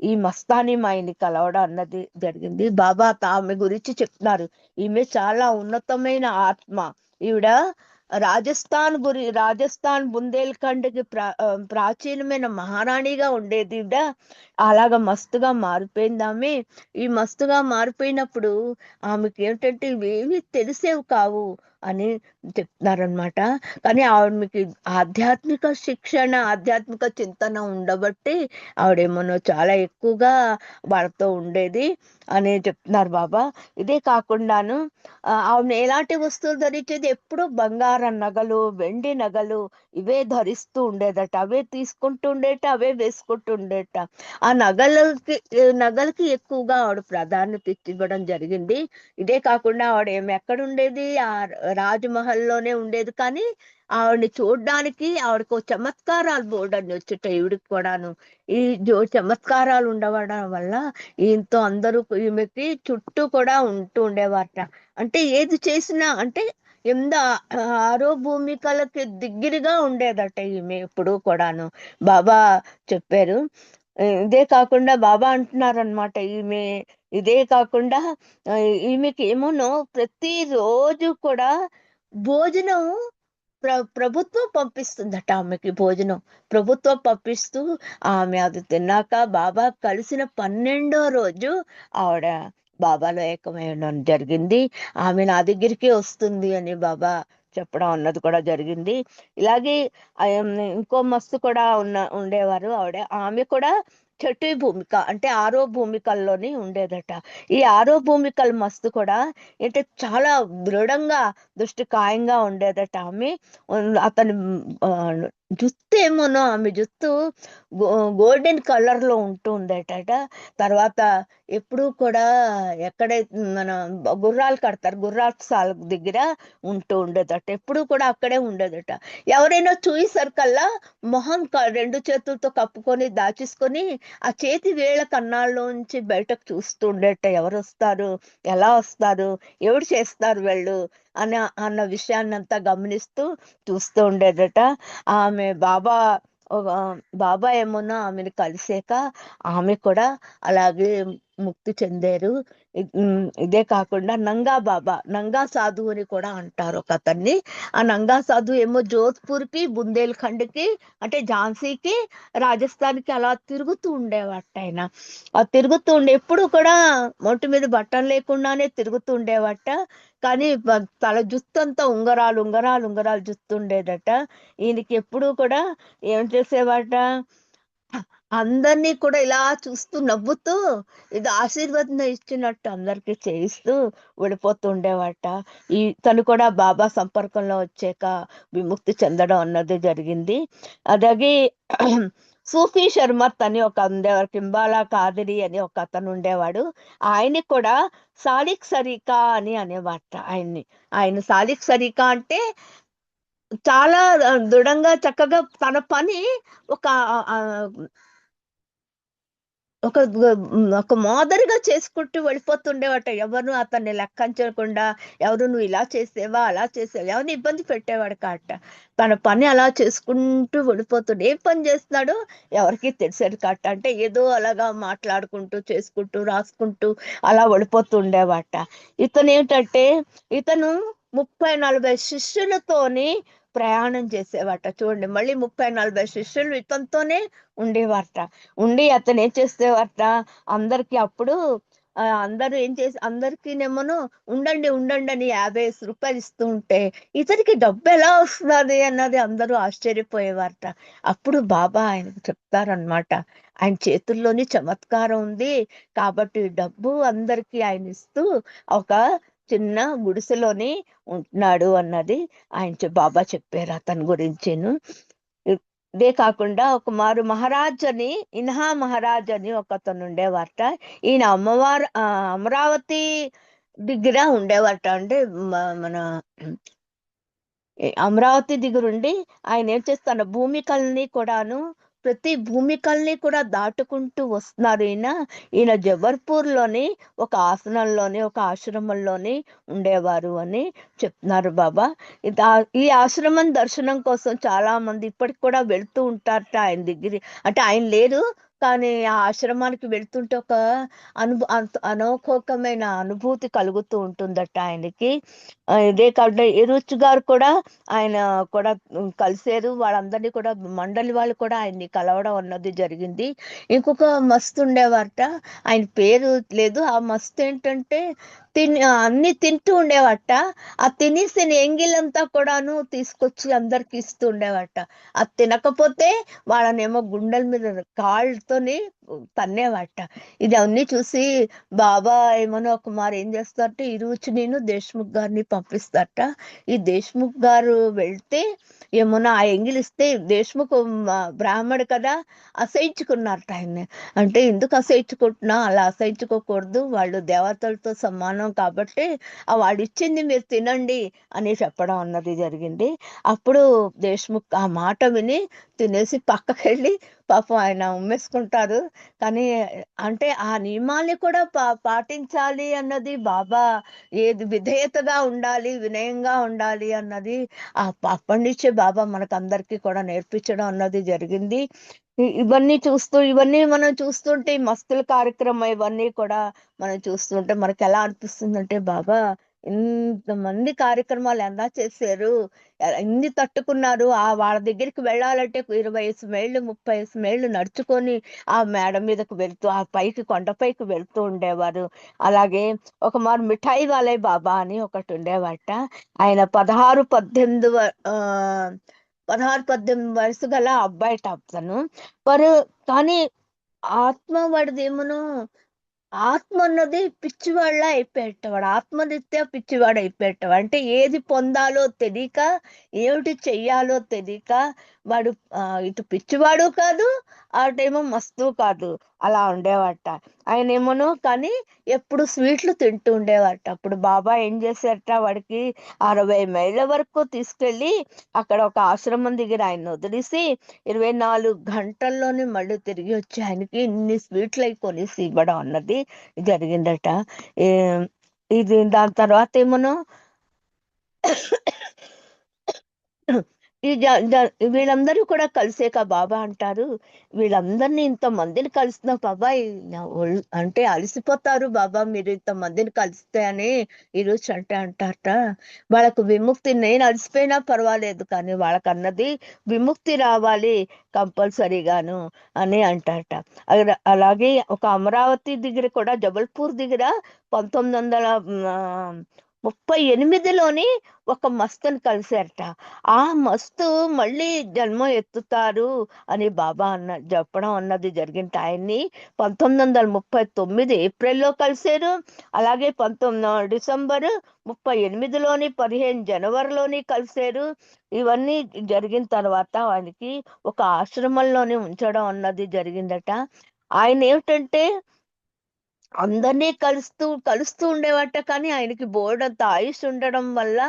ఈ మస్తానీ మాయిని కలవడం అన్నది జరిగింది. బాబా ఆమె గురించి చెప్తున్నారు, ఈమె చాలా ఉన్నతమైన ఆత్మ. ఈవిడ రాజస్థాన్ బుందేల్ఖండ్ కి ప్రాచీనమైన మహారాణిగా ఉండేది ఈవిడ. అలాగా మస్తుగా మారిపోయింది ఆమె. ఈ మస్తుగా మారిపోయినప్పుడు ఆమెకి ఏంటంటే ఇవేవి తెలిసేవి కావు అని చెప్తున్నారనమాట. కానీ ఆవిడకి ఆధ్యాత్మిక శిక్షణ, ఆధ్యాత్మిక చింతన ఉండబట్టి ఆవిడేమో చాలా ఎక్కువగా వాళ్ళతో ఉండేది అని చెప్తున్నారు బాబా. ఇదే కాకుండాను ఆవిడ ఎలాంటి వస్తువులు ధరించేది, ఎప్పుడు బంగారం నగలు, వెండి నగలు ఇవే ధరిస్తూ ఉండేదట. అవే తీసుకుంటూ ఉండేట, అవే వేసుకుంటూ ఉండేట. ఆ నగలకి ఎక్కువగా ఆవిడ ప్రాధాన్యత ఇవ్వడం జరిగింది. ఇదే కాకుండా ఆవిడ ఎక్కడుండేది, ఆ రాజ్మహల్లోనే ఉండేది. కానీ ఆవిడని చూడడానికి ఆవిడకు చమత్కారాలు బోర్డని వచ్చేట ఈవిడికి కూడాను. ఈ చమత్కారాలు ఉండవడం వల్ల ఈయనతో అందరూ ఈమెకి చుట్టూ కూడా ఉంటూ ఉండేవారట. అంటే ఏది చేసినా అంటే ఆరో భూమికలకి దగ్గరగా ఉండేదట ఈమె ఎప్పుడు కూడాను. బాబా చెప్పారు. ఇదే కాకుండా బాబా అంటున్నారనమాట, ఇదే కాకుండా ఈమెకి ఏమోనో ప్రతిరోజు కూడా భోజనం ప్రభుత్వం పంపిస్తుందట ఆమెకి భోజనం. ప్రభుత్వం పంపిస్తూ ఆమె అది తిన్నాక బాబా కలిసిన 12వ రోజు ఆవిడ బాబాలో ఏకమవడం జరిగింది. ఆమె నా దగ్గరికి వస్తుంది అని బాబా చెప్పడం అన్నది కూడా జరిగింది. ఇలాగే ఇంకో మస్తు కూడా ఉండేవారు ఆమె కూడా చటి భూమిక అంటే 6వ భూమికల్లోని ఉండేదట. ఈ 6వ భూమికల మస్తు కూడా అంటే చాలా దృఢంగా దృష్టి కాయంగా ఉండేదట ఆమె. అతని జుత్తు ఏమోనో ఆమె జుత్తు గోల్డెన్ కలర్ లో ఉంటూ ఉండేటట. తర్వాత ఎప్పుడు కూడా ఎక్కడైతే మన గుర్రాలు కడతారు గుర్రాల సాల దగ్గర ఉంటూ ఉండేదట. ఎప్పుడు కూడా అక్కడే ఉండేదట. ఎవరైనా చూసేసరికల్లా మొహం 2 చేతులతో కప్పుకొని దాచేసుకొని ఆ చేతి వేళ్ళ కన్నాల్లోంచి బయటకు చూస్తూ ఉండేట. ఎవరు వస్తారు, ఎలా వస్తారు, ఎవరు చేస్తారు వెళ్ళు అన్న విషయాన్ని అంతా గమనిస్తూ చూస్తూ ఉండేదట. ఆమె బాబా ఏమోనో ఆమెను కలిసాక ఆమె కూడా అలాగే ముక్తి చెందారు. ఇదే కాకుండా నంగా సాధువు అని కూడా అంటారు ఒక అతన్ని. ఆ నంగా సాధువు ఏమో జోధ్పూర్ కి బుందేల్ఖండ్ కి అంటే ఝాన్సీకి రాజస్థాన్కి అలా తిరుగుతూ ఉండేవాట ఆయన. ఆ తిరుగుతూ ఎప్పుడు కూడా ఒంటి మీద బట్టలు లేకుండానే తిరుగుతూ ఉండేవాట. కానీ తల జుత్తు అంతా ఉంగరాలు జుత్తు ఉండేదట. ఈయనకి ఎప్పుడు కూడా ఏం చేసేవాట, అందరినీ కూడా ఇలా చూస్తూ నవ్వుతూ ఇది ఆశీర్వాదం ఇచ్చినట్టు అందరికి చేయిస్తూ వెళ్ళిపోతూ ఉండేవాట. తను కూడా బాబా సంపర్కంలో వచ్చాక విముక్తి చెందడం అన్నది జరిగింది. అలాగే సూఫీ శర్మత్ అని ఒక ఉండేవారు, కింబాలా కాదిరి అని ఒక అతను ఉండేవాడు. ఆయన్ని కూడా సాలిక్ సరీకా అని అనేవాట. ఆయన సాలిక్ సరీకా అంటే చాలా దృఢంగా చక్కగా తన పని ఒక మాదిరిగా చేసుకుంటూ వెళ్ళిపోతుండేవాట. ఎవరు అతన్ని లెక్కించకుండా, ఎవరు నువ్వు ఇలా చేసేవా అలా చేసేవా ఎవరిని ఇబ్బంది పెట్టేవాడు కాట. తన పని అలా చేసుకుంటూ వెళ్ళిపోతుండే. ఏం పని చేస్తున్నాడో ఎవరికి తెలిసేది కాట. అంటే ఏదో అలాగా మాట్లాడుకుంటూ చేసుకుంటూ రాసుకుంటూ అలా వెళ్ళిపోతుండేవాట. ఇతను 30-40 శిష్యులతోని ప్రయాణం చేసేవాట. చూడండి, మళ్ళీ 30-40 శిష్యులు ఇతనితోనే ఉండేవారట. అతను ఏం చేసేవారట, అందరికి అప్పుడు అందరూ అందరికీనేమోనో ఉండండి అని 50 రూపాయలు ఇస్తూ ఉంటే ఇతనికి డబ్బు ఎలా వస్తున్నది అన్నది అందరూ ఆశ్చర్యపోయేవారట. అప్పుడు బాబా ఆయనకు చెప్తారనమాట, ఆయన చేతుల్లోని చమత్కారం ఉంది కాబట్టి డబ్బు అందరికి ఆయన ఇస్తూ ఒక చిన్న గుడిసెలోని ఉంటున్నాడు అన్నది బాబా చెప్పారు అతని గురించిను. ఇదే కాకుండా ఒక మారు ఇన్హా మహారాజ్ అని ఒక అతను ఉండేవారట. ఈయన అమరావతి దగ్గర ఉండేవారట. అంటే మన అమరావతి దగ్గరుండి ఆయన ఏం చేస్తాడు, ప్రతి భూమికల్ని కూడా దాటుకుంటూ వస్తున్నారు. ఈయన జబర్పూర్ లోని ఒక ఆసనంలోని ఒక ఆశ్రమంలోని ఉండేవారు అని చెప్తున్నారు బాబా. ఈ ఆశ్రమం దర్శనం కోసం చాలా మంది ఇప్పటికి కూడా వెళ్తూ ఉంటారట ఆయన దగ్గర. అంటే ఆయన లేరు కానీ ఆ ఆశ్రమానికి వెళ్తుంటే ఒక అనౌకోకమైన అనుభూతి కలుగుతూ ఉంటుందట ఆయనకి. ఇదే కాకుండా ఎరుచ్ గారు కూడా ఆయన కూడా కలిసారు. వాళ్ళందరినీ కూడా మండలి వాళ్ళు కూడా ఆయన్ని కలవడం అన్నది జరిగింది. ఇంకొక మస్తు ఉండేవారట, ఆయన పేరు లేదు. ఆ మస్తు ఏంటంటే అన్ని తింటూ ఉండేవాట. ఆ తినేసిన ఎంగిలంతా కూడాను తీసుకొచ్చి అందరికి ఇస్తూ ఉండేవాట. అది తినకపోతే వాళ్ళనేమో గుండెల మీద కాళ్ళతోని తన్నేవాట. ఇది అన్ని చూసి బాబా ఏమో ఒక మారు ఏం చేస్తారంటే నేను దేశ్ముఖ్ గారిని పంపిస్తారట. ఈ దేశ్ముఖ్ గారు వెళ్తే ఏమన్నా ఆ ఎంగిలిస్తే దేశ్ముఖ్ బ్రాహ్మడు కదా అసహించుకున్నారట ఆయన్ని. అంటే ఎందుకు అసహించుకుంటున్నా, అలా అసహించుకోకూడదు, వాళ్ళు దేవతలతో సమానం కాబట్టి వాడు ఇచ్చింది మీరు తినండి అని చెప్పడం అన్నది జరిగింది. అప్పుడు దేశ్ముఖ్ ఆ మాట విని తినేసి పక్కకెళ్ళి పాపం ఆయన ఉమ్మేసుకుంటారు. కానీ అంటే ఆ నియమాల్ని కూడా పాటించాలి అన్నది బాబా, ఏది విధేయతగా ఉండాలి, వినయంగా ఉండాలి అన్నది అప్పటి నుంచే బాబా మనకందరికీ కూడా నేర్పించడం అన్నది జరిగింది. ఇవన్నీ మనం చూస్తుంటే మస్తుల కార్యక్రమం ఇవన్నీ కూడా మనం చూస్తుంటే మనకి ఎలా అనిపిస్తుందంటే బాబా ఇంతమంది కార్యక్రమాలు ఎలా చేశారు, ఎన్ని తట్టుకున్నారు. వాళ్ళ దగ్గరికి వెళ్ళాలంటే 25 మైళ్ళు 30 మైళ్ళు నడుచుకొని ఆ మేడ మీదకు వెళ్తూ ఆ పైకి కొండపైకి వెళ్తూ ఉండేవారు. అలాగే ఒక మారు మిఠాయి వాలే బాబా అని ఒకటి ఉండేవాట. ఆయన 16-18 వయసు గల అబ్బాయిట అతను. కానీ ఆత్మ వాడిదేమోనో ఆత్మ అన్నది పిచ్చివాళ్ళ అయిపోయేటవాడు. ఆత్మరీత్యా పిచ్చివాడు అయిపోయేటవాడు. అంటే ఏది పొందాలో తెలియక, ఏమిటి చెయ్యాలో తెలియక వాడు ఇటు పిచ్చివాడు కాదు, అటేమో మస్తు కాదు, అలా ఉండేవాట. ఆయన ఏమోనో కానీ ఎప్పుడు స్వీట్లు తింటూ ఉండేవాట. అప్పుడు బాబా ఏం చేశారట, వాడికి 60 మైళ్ళ వరకు తీసుకెళ్ళి అక్కడ ఒక ఆశ్రమం దగ్గర ఆయన వదిలేసి 24 గంటల్లోనే మళ్ళీ తిరిగి వచ్చి ఆయనకి ఇన్ని స్వీట్లు అయి కొనేసి ఇవ్వడం అన్నది జరిగిందట. ఇది దాని తర్వాత ఏమోనో వీళ్ళందరూ కూడా కలిసాక బాబా అంటారు, వీళ్ళందరినీ ఇంతమందిని కలిసిన బాబా అంటే అలసిపోతారు బాబా మీరు ఇంతమందిని కలిస్తే అని ఈరోజు అంటే అంటారట. వాళ్ళకు విముక్తి, నేను అలసిపోయినా పర్వాలేదు కానీ వాళ్ళకన్నది విముక్తి రావాలి కంపల్సరీగాను అని అంటారట. అలాగే ఒక అమరావతి దగ్గర కూడా, జబల్పూర్ దగ్గర 1938లోని ఒక మస్తుని కలిశారట. ఆ మస్తు మళ్ళీ జన్మ ఎత్తుతారు అని బాబా చెప్పడం అన్నది జరిగింది. ఆయన్ని 1939 ఏప్రిల్లో కలిశారు. అలాగే 19 డిసెంబర్ 38లోని 15 జనవరిలోని కలిశారు. ఇవన్నీ జరిగిన తర్వాత ఆయనకి ఒక ఆశ్రమంలోనే ఉంచడం అన్నది జరిగిందట. ఆయన ఏమిటంటే అందరినీ కలుస్తూ ఉండేవాట. కానీ ఆయనకి బోర్డంత ఆయుష్ ఉండడం వల్ల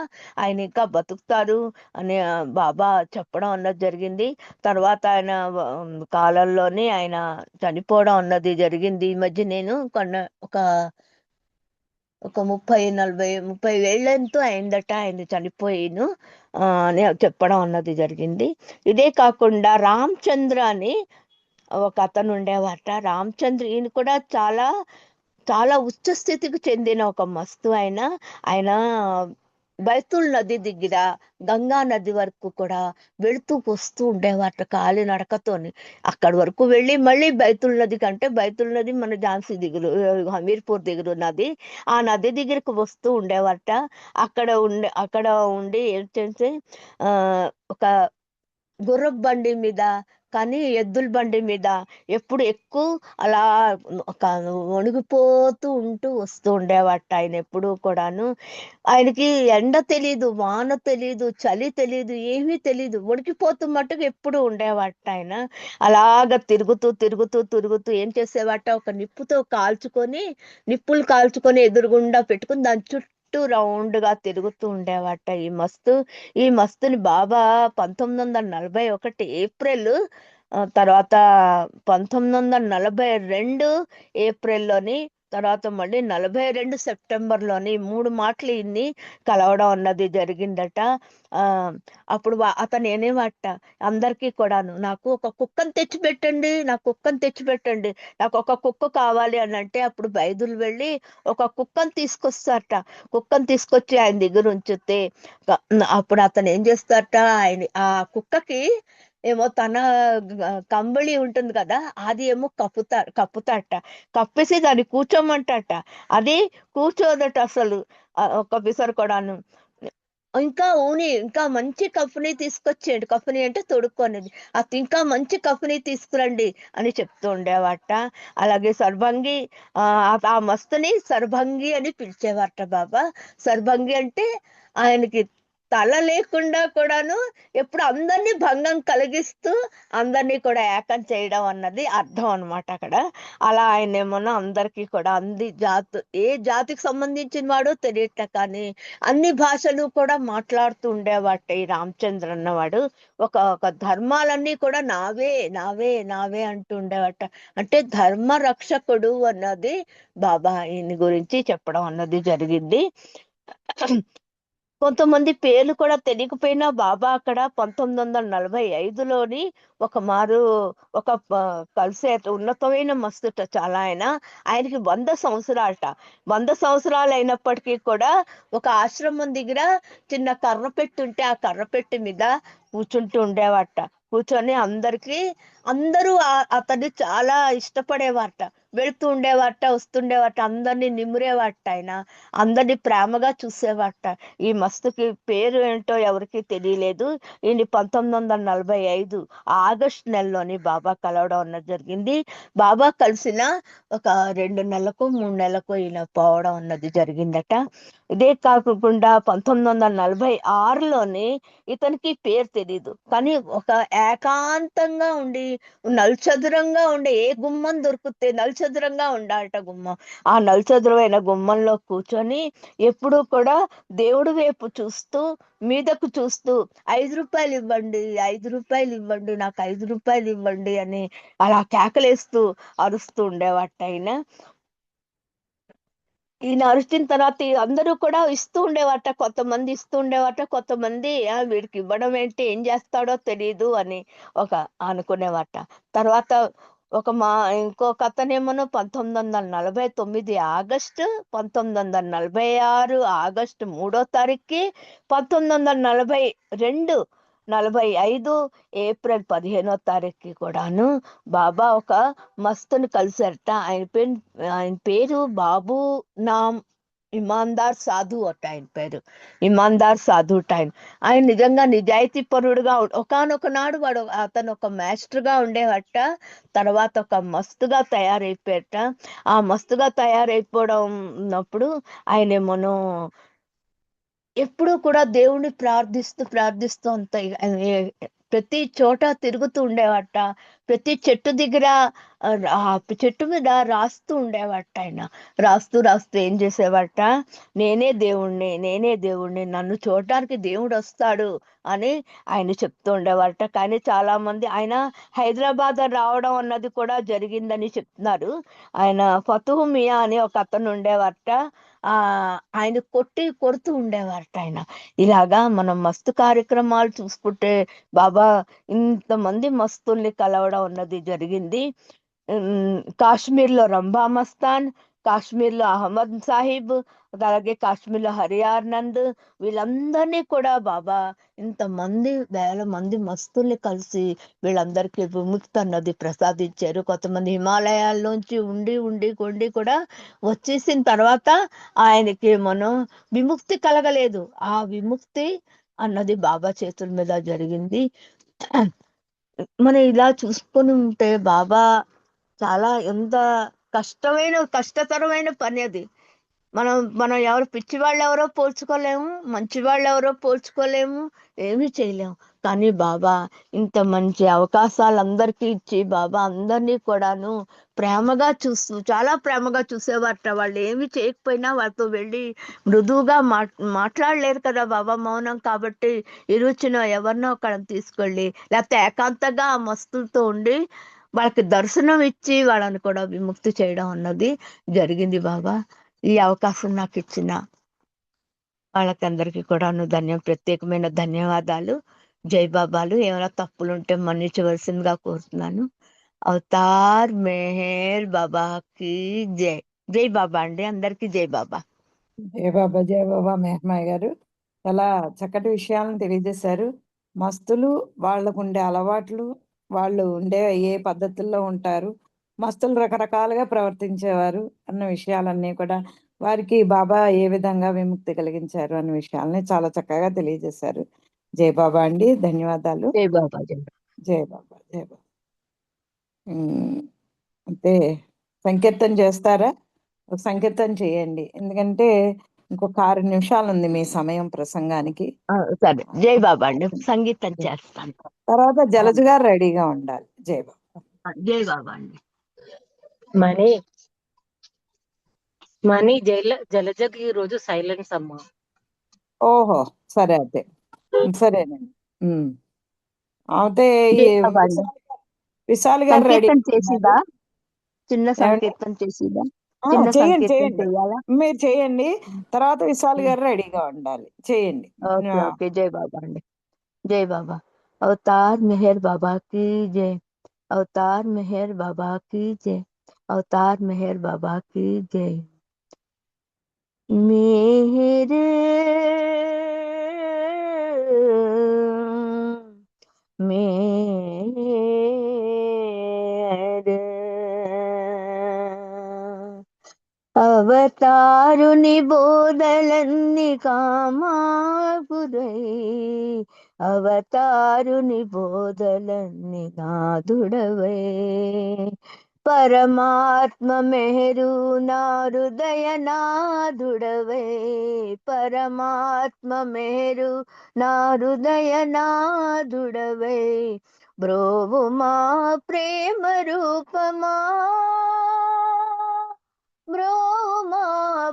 ఆయన ఇంకా బతుకుతారు అని బాబా చెప్పడం అన్నది జరిగింది. తర్వాత ఆయన కాలంలోనే ఆయన చనిపోవడం అన్నది జరిగింది. ఈ మధ్య నేను ఒక 30 ఏళ్ళంతో అయిందట ఆయన చనిపోయిను అని చెప్పడం అన్నది జరిగింది. ఇదే కాకుండా రామచంద్ర అని ఒక అతను ఉండేవాట. రామచంద్ర ఈయన కూడా చాలా చాలా ఉచ్చ స్థితికి చెందిన ఒక మస్తు. ఆయన బైతుల్ నది దగ్గర గంగా నది వరకు కూడా వెళుతూ వస్తూ ఉండేవాట కాలి నడకతోని. అక్కడి వరకు వెళ్ళి మళ్ళీ బైతుల్ నది కంటే, బైతుల్ నది మన ఝాన్సీ దగ్గర, హమీర్పూర్ దగ్గర నది, ఆ నది దగ్గరకు వస్తూ ఉండేవాట. అక్కడ ఉండి ఏం చేస్తే ఒక గుర్రపు బండి మీద కానీ ఎద్దుల బండి మీద ఎప్పుడు ఎక్కువ అలా వణిగిపోతూ వస్తూ ఉండేవాట ఆయన ఎప్పుడు కూడాను. ఆయనకి ఎండ తెలీదు, వాన తెలీదు, చలి తెలీదు, ఏమీ తెలీదు, వణికిపోతూ మట్టుకు ఎప్పుడు ఉండేవాట ఆయన. అలాగ తిరుగుతూ ఏం చేసేవాట, ఒక నిప్పులు కాల్చుకొని ఎదురుగుండా పెట్టుకుని దాని చుట్టూ రౌండ్ గా తిరుగుతూ ఉండేవాట ఈ మస్తుని బాబా 1941 ఏప్రిల్, తర్వాత 1942 ఏప్రిల్లోని, తర్వాత మళ్ళీ 42 సెప్టెంబర్లోని 3 మాటలు ఇన్ని కలవడం అన్నది జరిగిందట. అప్పుడు అతను ఏనేవాట అందరికీ కూడాను, నాకు ఒక కుక్కను తెచ్చిపెట్టండి, నాకు ఒక కుక్క కావాలి అని అంటే, అప్పుడు బైదులు వెళ్ళి ఒక కుక్కను తీసుకొస్తారట. కుక్కను తీసుకొచ్చి ఆయన దగ్గర ఉంచితే అప్పుడు అతను ఏం చేస్తారట, ఆ కుక్కకి ఏమో తన కంబళి ఉంటుంది కదా, అది ఏమో కప్పుతాట. కప్పేసి దాన్ని కూర్చోమంటాట. అది కూర్చోదట అసలు ఒక పిసరు కూడాను. ఇంకా మంచి కఫ్ని తీసుకొచ్చేయండి, కఫ్ని అంటే తొడుక్కొనేది, అది ఇంకా మంచి కఫ్ని తీసుకురండి అని చెప్తూ ఉండేవాట. అలాగే సర్భంగి, ఆ మస్తుని సర్భంగి అని పిలిచేవారట బాబా. సర్భంగి అంటే ఆయనకి తల లేకుండా కూడాను ఎప్పుడు అందరినీ భంగం కలిగిస్తూ అందరినీ కూడా ఏకం చేయడం అన్నది అర్థం అన్నమాట అక్కడ. అలా ఆయన ఏమన్నా అందరికీ కూడా ఏ జాతికి సంబంధించిన వాడో తెలియట కానీ అన్ని భాషలు కూడా మాట్లాడుతూ ఉండేవాట ఈ రామచంద్ర అన్నవాడు. ఒక ధర్మాలన్నీ కూడా నావే నావే నావే అంటూ ఉండేవాట. అంటే ధర్మ రక్షకుడు అన్నది బాబా ఈయన గురించి చెప్పడం అన్నది జరిగింది. కొంతమంది పేర్లు కూడా తెలియకపోయినా బాబా అక్కడ 1945లోని ఒక మారు ఒక కలిసే ఉన్నతమైన మస్తుట చాలా ఆయనకి 100 సంవత్సరాలట. 100 సంవత్సరాలు అయినప్పటికీ కూడా ఒక ఆశ్రమం దగ్గర చిన్న కర్ర పెట్టి ఉంటే ఆ కర్ర పెట్టి మీద కూర్చుంటూ ఉండేవాట. కూర్చొని అందరూ అతన్ని చాలా ఇష్టపడేవాట. వెళ్తూ ఉండేవాట, వస్తుండేవాట, అందరినీ నిమురేవాట. ఆయన అందరినీ ప్రేమగా చూసేవాట. ఈ మస్తుకి పేరు ఏంటో ఎవరికి తెలియలేదు. ఈయన 1945 ఆగస్టు నెలలోని బాబా కలవడం అన్నది జరిగింది. బాబా కలిసిన ఒక 2 నెలలకు 3 నెలలకు ఈయన పోవడం అన్నది జరిగిందట. ఇదే కాకుండా 1946లోని ఇతనికి పేరు తెలీదు, కానీ ఒక ఏకాంతంగా ఉండి నలుచదురంగా ఉండే ఏ గుమ్మం దొరికితే నలుచదురంగా ఉండాలట గుమ్మం. ఆ నలుచదురమైన గుమ్మంలో కూర్చొని ఎప్పుడూ కూడా దేవుడి వైపు చూస్తూ మీదకు చూస్తూ 5 రూపాయలు ఇవ్వండి, 5 రూపాయలు ఇవ్వండి, నాకు 5 రూపాయలు ఇవ్వండి అని అలా కేకలేస్తూ అరుస్తూ ఉండేవాట ఆయన. ఈయన అరిచిన తర్వాత అందరూ కూడా ఇస్తూ ఉండేవాట. కొంతమంది ఇస్తూ ఉండేవాట, కొంతమంది వీడికి ఇవ్వడం ఏంటి, ఏం చేస్తాడో తెలియదు అని అనుకునేవాట. తర్వాత ఇంకొక అతనేమో 1949 ఆగస్టు, 1946 ఆగస్టు 3వ తారీఖుకి, 1942 45 ఏప్రిల్ 15వ తారీఖుకి కూడాను బాబా ఒక మస్తుని కలిసారట. ఆయన పేరు బాబు నామ్ ఇమాందార్ సాధు అట. ఆయన పేరు ఇమాందార్ సాధు ఆయన నిజంగా నిజాయితీ పరుడుగా ఒకానొక నాడు అతను ఒక మాస్టర్ గా ఉండేవట. తర్వాత ఒక మస్తుగా తయారైపోయాట. ఆ మస్తుగా తయారైపోవడం ఉన్నప్పుడు ఆయనేమోనో ఎప్పుడూ కూడా దేవుణ్ణి ప్రార్థిస్తూ అంత ప్రతి చోట తిరుగుతూ ఉండేవాట. ప్రతి చెట్టు దగ్గర చెట్టు మీద రాస్తూ ఉండేవాట. ఆయన రాస్తూ ఏం చేసేవాట, నేనే దేవుణ్ణి, నన్ను చూడటానికి దేవుడు వస్తాడు అని ఆయన చెప్తూ ఉండేవాట. కానీ చాలా మంది ఆయన హైదరాబాద్ రావడం అన్నది కూడా జరిగిందని చెప్తున్నారు. ఆయన ఫతుహ్ మియా అని ఒక అతను ఉండేవాట. ఆయన కొడుతూ ఉండేవారట ఆయన. ఇలాగా మనం మస్తు కార్యక్రమాలు చూసుకుంటే బాబా ఇంతమంది మస్తుల్ని కలవడం అన్నది జరిగింది. కాశ్మీర్లో రంభా మస్తాన్, కాశ్మీర్లో అహ్మద్ సాహిబ్, అలాగే కాశ్మీర్లో హరియార్ నంద్, వీళ్ళందరినీ కూడా బాబా ఇంతమంది వేల మంది మస్తుల్ని కలిసి వీళ్ళందరికీ విముక్తి అన్నది ప్రసాదించారు. కొంతమంది హిమాలయాల్లోంచి ఉండి కూడా వచ్చేసిన తర్వాత ఆయనకి విముక్తి కలగలేదు. ఆ విముక్తి అన్నది బాబా చేతుల మీద జరిగింది. మనం ఇలా చూసుకొని ఉంటే బాబా చాలా ఎంత కష్టతరమైన పని అది. మనం ఎవరు పిచ్చివాళ్ళు ఎవరో పోల్చుకోలేము, మంచి వాళ్ళు ఎవరో పోల్చుకోలేము, ఏమీ చేయలేము. కానీ బాబా ఇంత మంచి అవకాశాలు అందరికీ ఇచ్చి బాబా అందరినీ కూడాను చాలా ప్రేమగా చూసేవారట. వాళ్ళు ఏమి చేయకపోయినా వాళ్ళతో వెళ్ళి మృదువుగా మాట్లాడలేరు కదా బాబా, మౌనం కాబట్టి ఇరుచిన ఎవరినో అక్కడ తీసుకెళ్ళి లేకపోతే ఏకాంతంగా ఆ మస్తులతో ఉండి వాళ్ళకి దర్శనం ఇచ్చి వాళ్ళని కూడా విముక్తి చేయడం అన్నది జరిగింది. బాబా ఈ అవకాశం నాకు ఇచ్చిన వాళ్ళకందరికీ కూడా ప్రత్యేకమైన ధన్యవాదాలు. జై బాబాలు. ఏమైనా తప్పులుంటే మన్నించవలసిందిగా కోరుతున్నాను. అవతార్ మెహర్ బాబాకి జై. జై బాబా అండి, అందరికీ జై బాబా. జై బాబా మెహర్మాయ్ గారు చాలా చక్కటి విషయాలను తెలియజేశారు. మస్తులు వాళ్ళకు ఉండే అలవాట్లు, వాళ్ళు ఉండే ఏ పద్ధతుల్లో ఉంటారు, మస్తులు రకరకాలుగా ప్రవర్తించేవారు అన్న విషయాలన్నీ కూడా, వారికి బాబా ఏ విధంగా విముక్తి కలిగించారు అన్న విషయాల్ని చాలా చక్కగా తెలియజేశారు. జై బాబా అండి, ధన్యవాదాలు. జై బాబా. జై బాబా. అంటే సంకీర్తన చేస్తారా? ఒక సంకీర్తన చేయండి, ఎందుకంటే ఇంకొక 6 నిమిషాలు ఉంది మీ సమయం ప్రసంగానికి. సరే, జై బాబా అండి, సంగీతం చేస్తాను. తర్వాత జలజ గారు రెడీగా ఉండాలి. జై బాబా. జై బాబా అండి. మనీ జలజకి ఈ రోజు సైలెన్స్ అమ్మా. ఓహో, సరే, అయితే సరేనండి. అయితే విశాల్ గారు రెడీ చేసిదా, చిన్న సంకీర్తన చేసిదా? చిన్న చేయండి సంకీర్తన చేయండి చెయ్యాలా? మీరు చేయండి. తర్వాత విశాల్ గారు రెడీగా ఉండాలి. చేయండి. Okay okay. జై బాబా అండి. జై బాబా. అవతార్ మెహర్ బాబా की जय। अवतार मेहर बाबा की जय। अवतार मेहर बाबा की जय। मेहर मेहर అవతారుని బోధలన్నీ కామాపురై అవతారుని బోధలన్నీ నాదుడవై పరమాత్మ మెహరు నా హృదయ నాదుడవై పరమాత్మ మెహరు నా హృదయ నాదుడవై బ్రోవుమా ప్రేమ రూపమా బ్రోమా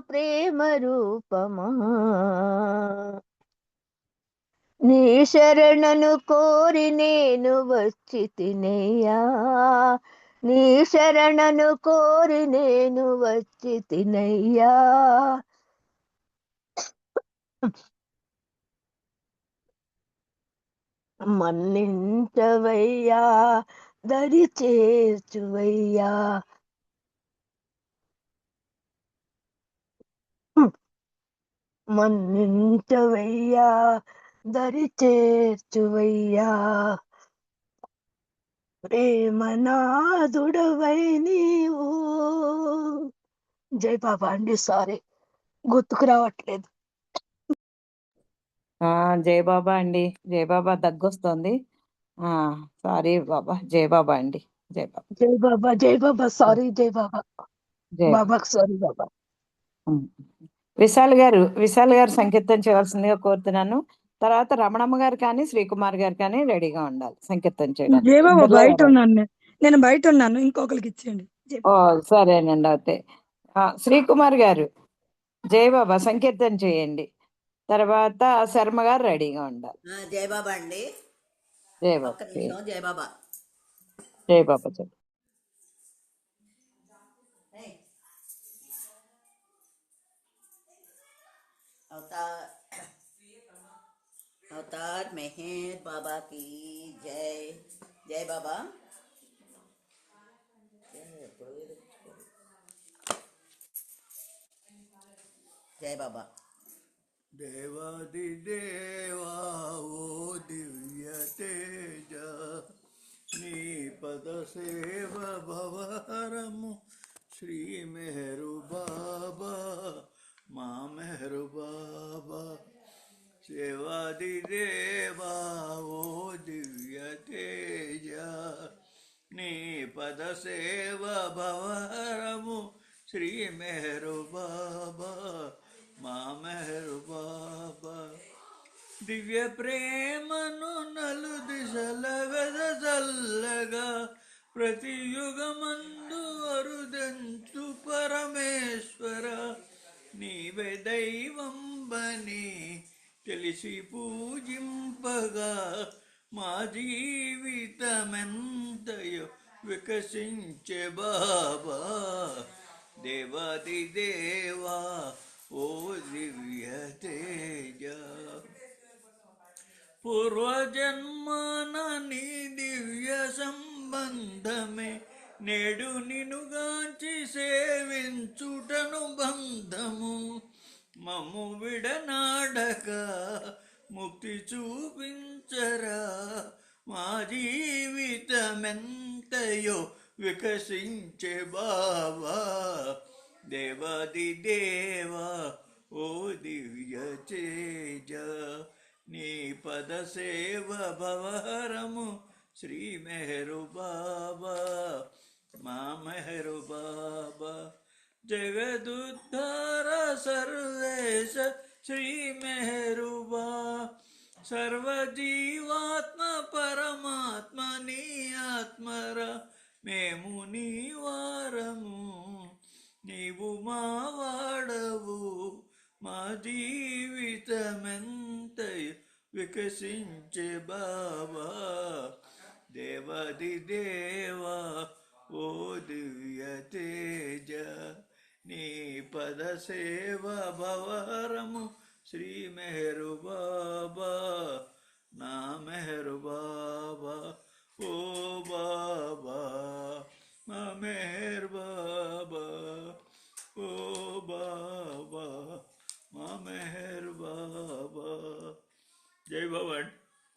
ప్రేమ రూపమా నీ శరణను కోరి నేను వచ్చి తినయ్యా నీ శరణను కోరి నేను వచ్చి తినయ్యా మన్నించవయ్యా దరి చేర్చువయ్యా మన్నించవయ్యా దరి చేర్చువయ్యా ప్రేమనాథుడవై నీవు జై బాబా అండి. సారీ గుర్తుకు రావట్లేదు. జై బాబా అండి. జై బాబా దగ్గొస్తోంది. సారీ బాబా. జై బాబా అండి. జై బాబా. జై బాబా జై బాబా. సారీ జై బాబా. జై బాబా. బాబాకు సారీ బాబా. విశాల్ గారు సంకీర్తన చేయవలసిందిగా కోరుతున్నాను. తర్వాత రమణమ్మ గారు కానీ శ్రీకుమార్ గారు కానీ రెడీగా ఉండాలి సంకీర్తన చేయడానికి. జై బాబా ఇద్దరిలో బయట ఎవరు? ఉన్నాను నేను బయట ఉన్నాను, ఇంకొకరికి ఇచ్చేయండి. ఓ సరేనండి. అయితే శ్రీకుమార్ గారు జై బాబా సంకీర్తన చేయండి. తర్వాత శర్మ గారు రెడీగా ఉండాలి. జై బాబా అండి. జై బాబా. ఒక్క నిమిషం. జై బాబా. జై బాబా. చెప్పండి. अवतार मेहर बाबा की जय। जय बाबा। जय बाबा। దేవాదిదేవా ఓ దివ్య తేజ నీ పద సేవ భవహరము శ్రీ మెహరు బాబా మా మెహరు బాబా సేవాదిదేవా ఓ దివ్య తేజ నీ పద సేవ భవహరము శ్రీ మెహరు బాబా మా మెహరు బాబా దివ్య ప్రేమను నలు దిశల వెదజల్లగా ప్రతి యుగమందు అరుదంచు పరమేశ్వర నీవే దైవంబని తెలిసి పూజింపగా మా జీవితమెంతయో వికసించే బాబా దేవాది దేవా ఓ దివ్య తేజ పూర్వజన్మాన నీ దివ్య సంబంధమే నేడు నినుగాంచి సేవించుటను బంధము మమ్ము విడనాడక ముక్తి చూపించరా మా జీవితమెంతయో వికసించే బాబా దేవాది దేవా ఓ దివ్య తేజ నీ పద సేవ భవహరము శ్రీ మెహరు బాబా మా మెహరు బాబా జగదుద్ధార సర్వేశ శ్రీ మెహరు బా సర్వజీవాత్మ పరమాత్మ నీ ఆత్మర మేము నీ వారము నీవు మా వాడవు మా జీవితమెంతయు వికసించే బాబా దేవాది దేవా ఓ దివ్య తేజ నీ పద సేవ భవరము శ్రీ మెహరు బాబా నా మెహరు బాబా ఓ బాబా నా మెహర్ బాబా ఓ బాబా మా మెహర్ బాబా. జై బాబా.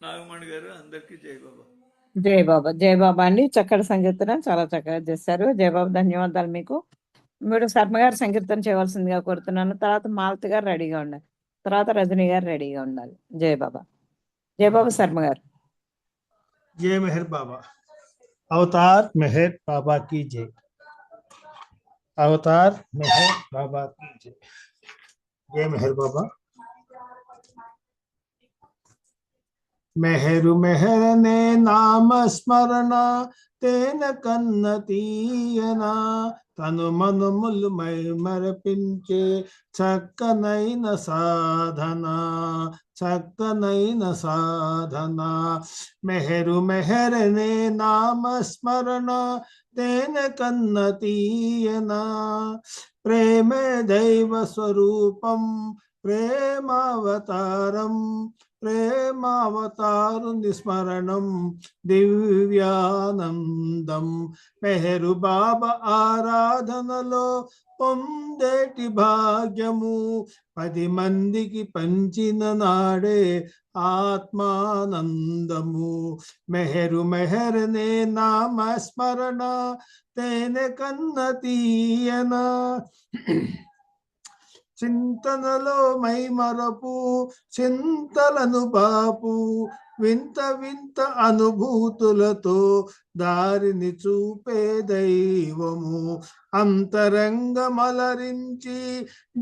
నాగమణి గారు అందరికీ జై బాబా. జై బాబా. జై బాబా అండి. చక్కటి సంకీర్తన చాలా చక్కగా చేశారు. జై బాబా, ధన్యవాదాలు మీకు. మీరు శర్మ గారు సంకీర్తన చేయవలసిందిగా కోరుతున్నాను. తర్వాత మాలతి గారు రెడీగా ఉండాలి, తర్వాత రజనీ గారు రెడీగా ఉండాలి. జై బాబా. జై బాబా శర్మ గారు. जय मेहर बाबा। अवतार मेहर बाबा की जय। अवतार मेहर बाबा की जय। जय मेहर बाबा। मेहरु मेहर ने नाम स्मरण तेन कन्नतीयना तनु मनु मुल मై మరపించే చక్కనైన సాధన చక్కనైన సాధన మెహరు మెహరనే నామ స్మరణ తేన కన్నతీయన ప్రేమే దైవ స్వరూపం ప్రేమావతారం ప్రేమావతారుని స్మరణం దివ్యానందం మెహరు బాబా ఆరాధనలో పొందేటి భాగ్యము 10 మందికి పంచిన నాడే ఆత్మానందము మెహరు మెహరనే నామ స్మరణ తేనె కన్న తీయన చింతనలో మై మరపు చింతలను బాపు వింత వింత అనుభూతులతో దారిని చూపే దైవము అంతరంగమలరించి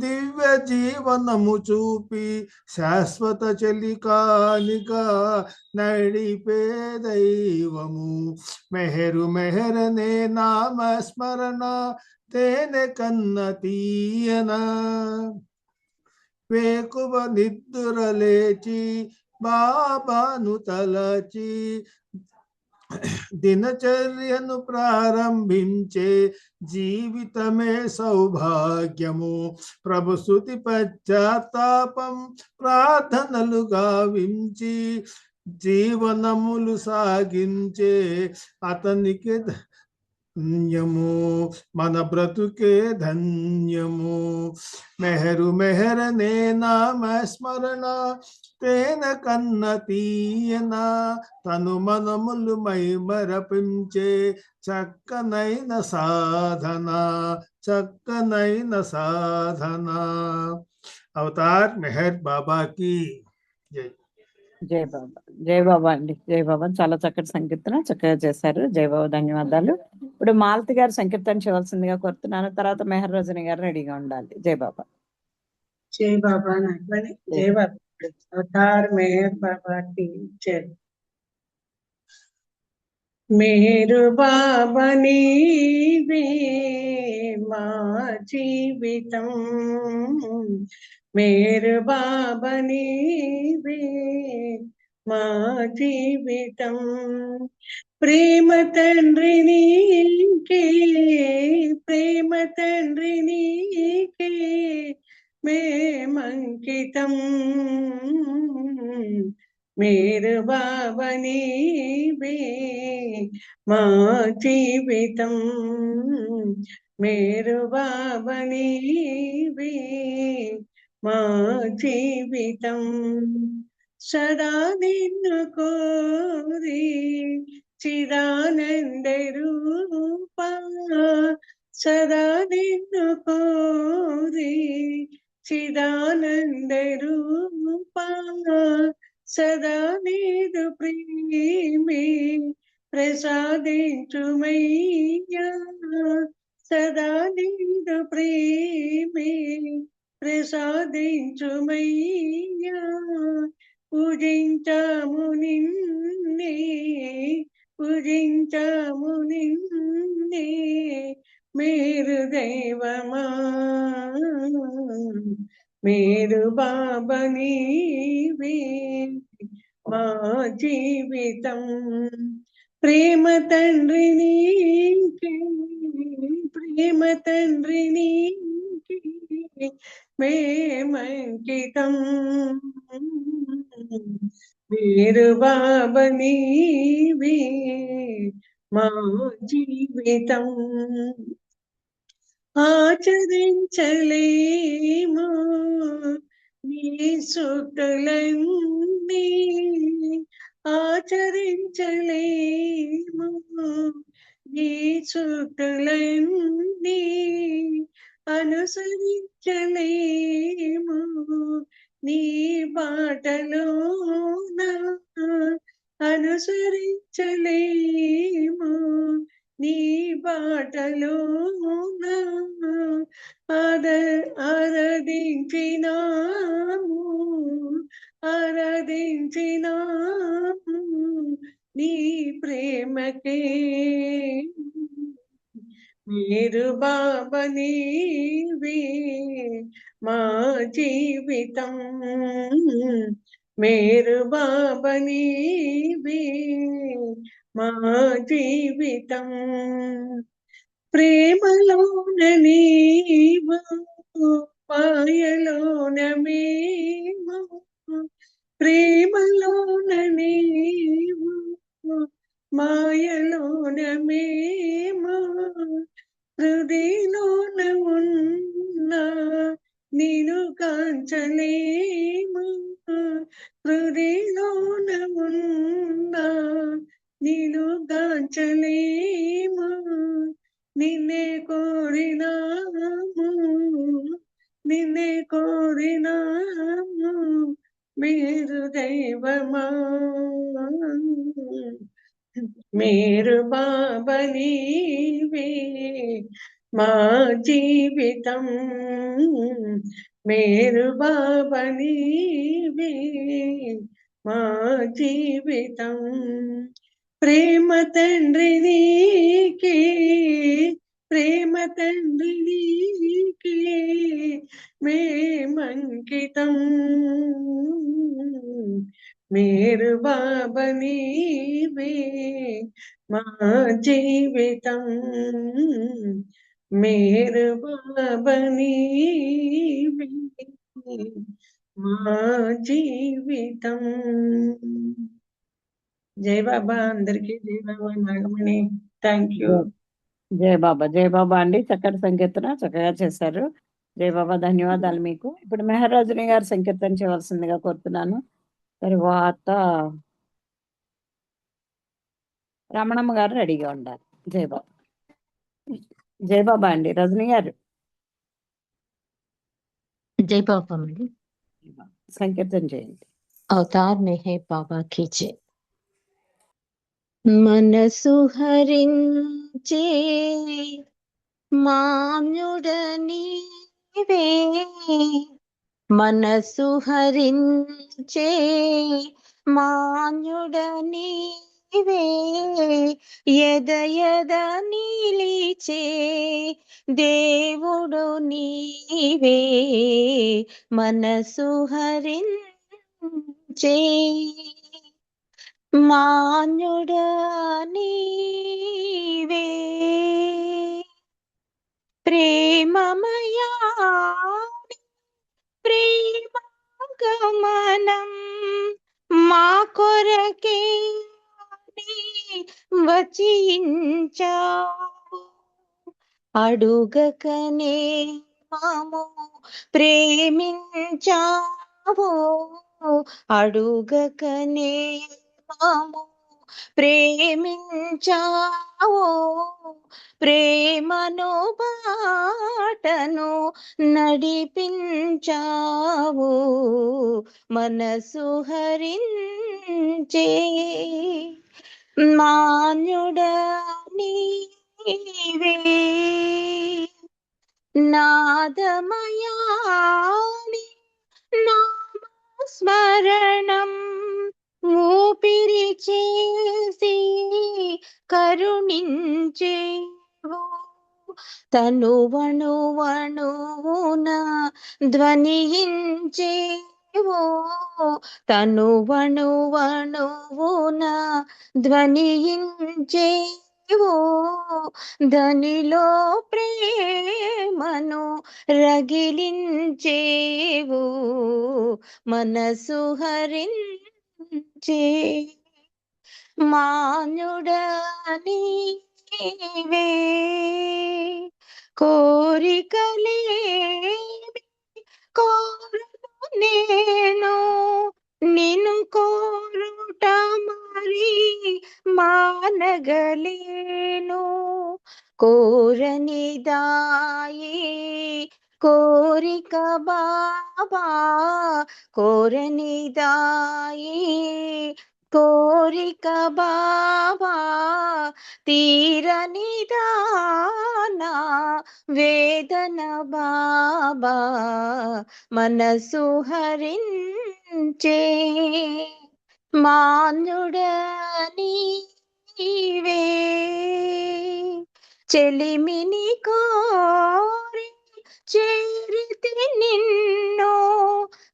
దివ్య జీవనము చూపి శాశ్వత చెలికానిగా నడిపే దైవము మెహరు మెహరనే నామ స్మరణ తేనె కన్న తీయన వేకువ నిద్ర లేచి బాబాను తలచి దినచర్యను ప్రారంభించే జీవితమే సౌభాగ్యము ప్రభు స్తుతి పశ్చాత్తాపం ప్రార్థనలు గావించి జీవనములు సాగించే అతనికి ధన్యము మన బ్రతుకే ధన్యము మెహరు మెహరనే నామ స్మరణ తేన కన్న తీయన తను మనములు మై మరపించే చక్కనైన సాధన చక్కనైన సాధన అవతార్ మెహర్ బాబా కి జై. జై బాబా. జై బాబా అండి. జై బాబా. చాలా చక్కటి సంకీర్తన చక్కగా చేశారు. జై బాబా, ధన్యవాదాలు. ఇప్పుడు మాలతి గారు సంకీర్తన చేయవలసిందిగా కోరుతున్నాను. తర్వాత మెహర్ రజని గారు రెడీగా ఉండాలి. జై బాబా. जय बाबा नागमणि जय बाबा अवतार मेहर बाबा की जय। मेहर बाबा नीवे మా జీవితం मेहर बाबा नीवे మా జీవితం ప్రేమ తండ్రి నీకే ప్రేమ తండ్రి నీకే మేమంకితం మేరు బాబా నీవే మా జీవితం మేరు బాబా నీవే మా జీవితం సదా నిన్ను కోరి చిదానంద రూపా సదా నిన్ను కోరి చిదానంద రూపా సదా నీదు ప్రేమే ప్రసాదించుమయ్యా సదా నీదు ప్రేమే ప్రసాదించుమయ్యా పూజించాము నిన్నే పూజించాము నిన్నే మేరు దైవమా మేరు బాబా నీవే మా జీవితం ప్రేమ తండ్రి నీకే ప్రేమ తండ్రి నీకే మేమంకితం మీరు బాబా నీవే మా జీవితం ఆచరించలేము నీ సూక్తులన్నీ ఆచరించలేము నీ సూక్తులన్నీ అనుసరించలేము నీ బాటలోన అనుసరించలేము నీ బాటలోన ఆరాధించినాము నీ ప్రేమకే మీరు బాబా నీవే మా జీవితం మీరు బాబా నీవే మా జీవితం ప్రేమలోన నీవు మాయలోన మేము ప్రేమలోన నీవు మాయలోన మేము హృదయలోన ఉన్న నేను కాంచలేము హృదయలోన ఉన్న నేను కాంచలేము నిన్నే కోరినాము నిన్నే కోరినాము మీరు దైవమా మీరు బాబా నీవే మా జీవితం మీరు బాబా నీవే మా జీవితం ప్రేమ తండ్రి నీకే ప్రేమ తండ్రి నీకే మేమంకితం మీరు బాబా నీవే మా జీవితం మీరు బాబా నీవే మా జీవితం జై బాబా అందరికీ జై బాబా నాగమణి థ్యాంక్ యూ జై బాబా అండి చక్కటి సంకీర్తన చక్కగా చేశారు జై బాబా ధన్యవాదాలు మీకు ఇప్పుడు మెహరాజుని గారు సంకీర్తన చేయవలసిందిగా కోరుతున్నాను తరువాత రమణమ్మ గారు రెడీగా ఉండాలి జై బాబా అండి రజని గారు జై బాబా అండి సంకీర్తన చేయండి అవతార్ మెహే బాబా కీ జై మనసు హరించే మాన్యుడనీవే మనసు హరించే మాన్యుడనీవే ఎద నిలిచే దేవుడు నీవే మనసు హరించే మాన్యుడా నీవే ప్రేమమయా ప్రేమ గమనం మా కొరకే వచించావు అడుగకనే మాము ప్రేమించావు అడుగకనే మాము ప్రేమించావు ప్రేమను బాటను నడిపించావు మనసు హరించే మాన్యుడా నీవే నాదమయాని నామస్మరణం ఊపిరి చేసి కరుణించేవు తనువణువణువున ధ్వనించేవు తనువణువణువున ధ్వనించేవు ధనిలో ప్రేమను రగిలించేవు మనసు హరించే మాన్యుడని నీవే కోరికలేమి కోరును నేను నిన్ను కోరుట మరి మానగలేను కోరని దాయి కోరిక బాబా కోరని దాయి కోరిక బాబా తీరని దానా వేదన బాబా మనసు హరించే మాన్యుడని నీవే చెలిమిని కోరి చేరితి నిన్ను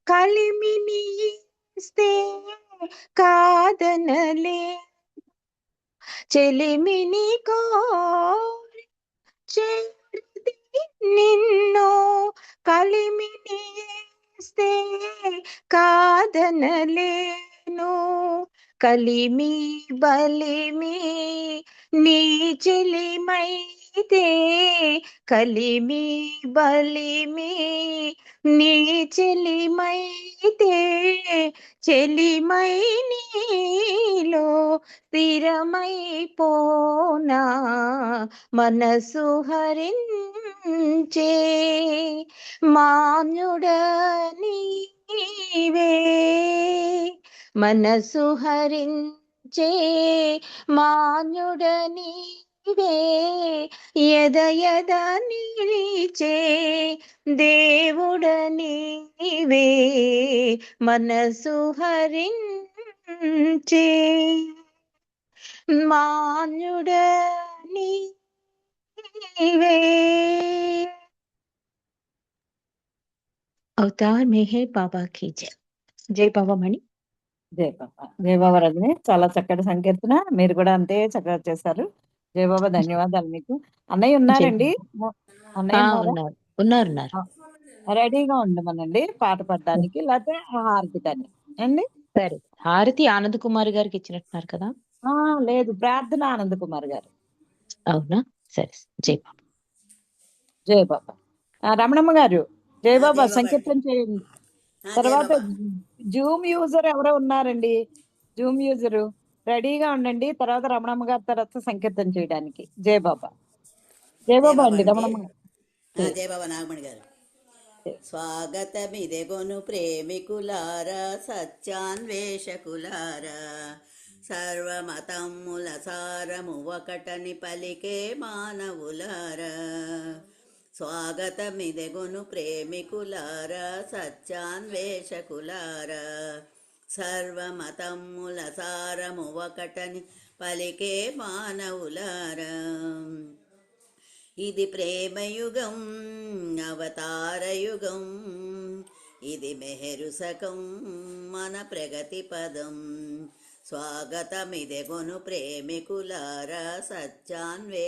కలిమిని ఇస్తే కాదనలే చెలిమిని కోరి చేరితి నిన్ను కలిమిని ఇస్తే కాదనలేను కలిమి బలిమి నీ చెలిమైతే కలిమి బలిమి నీ చెలిమైతే చెలిమై నీలో స్థిరమైపోనా మనసు హరించే మాన్యుడని నీవే మనసు హరించే మాన్యుడని నీవే యద యద నిలిచే దేవుడని నీవే మనసు హరించే మాన్యుడని నీవే అవతార్ మెహర్ బాబా కీ జై జై బాబా మణి జై బాబా. జై బాబా రజని, చాలా చక్కటి సంకీర్తన. మీరు కూడా అంతే చక్కగా చేశారు. జై బాబా, ధన్యవాదాలు మీకు. అన్నయ్య ఉన్నారండి? అన్నయ్య ఉన్నారా? ఉన్నారు ఉన్నారు ఉన్నారు రెడీగా ఉండమనండి పాట పాడడానికి, లేకపోతే హారతి కానీ అండి. సరే హారతి ఆనంద్ కుమార్ గారికి ఇచ్చినట్టున్నారు కదా? లేదు, ప్రార్థన ఆనంద్ కుమార్ గారు. అవునా? సరే జై బాబా. జై బాబా. రమణమ్మ గారు జై బాబా జై బాబా అండి. సంకీర్తన చేయండి. జై తర్వాత బాబా. జూమ్ యూజర్ ఎవరో ఉన్నారండి, జూమ్ యూజరు రెడీగా ఉండండి. తర్వాత రమణమ్మ గారి తర్వాత సంకీర్తన చేయడానికి. జై బాబా. జై జై బాబా బాబా అండి అండి. రమణమ్మ గారు. జై బాబా నాగమణి గారు. స్వాగతమిదెగొను ప్రేమికులారా సత్యాన్వేషకులారా సర్వమతమ్ముల సారము ఒకటని పలికే మానవులారా స్వాగతమిదెగొను ప్రేమికులారా సత్యాన్వేషకులారా సర్వమతమ్ముల సారము ఒకటని పలికే మానవులారా ఇది ప్రేమయుగం అవతారయుగం ఇది మెహరుసకం మన ప్రగతి పదం స్వాగతమిదెగొను ప్రేమికులారా సత్యాన్వేషకులారా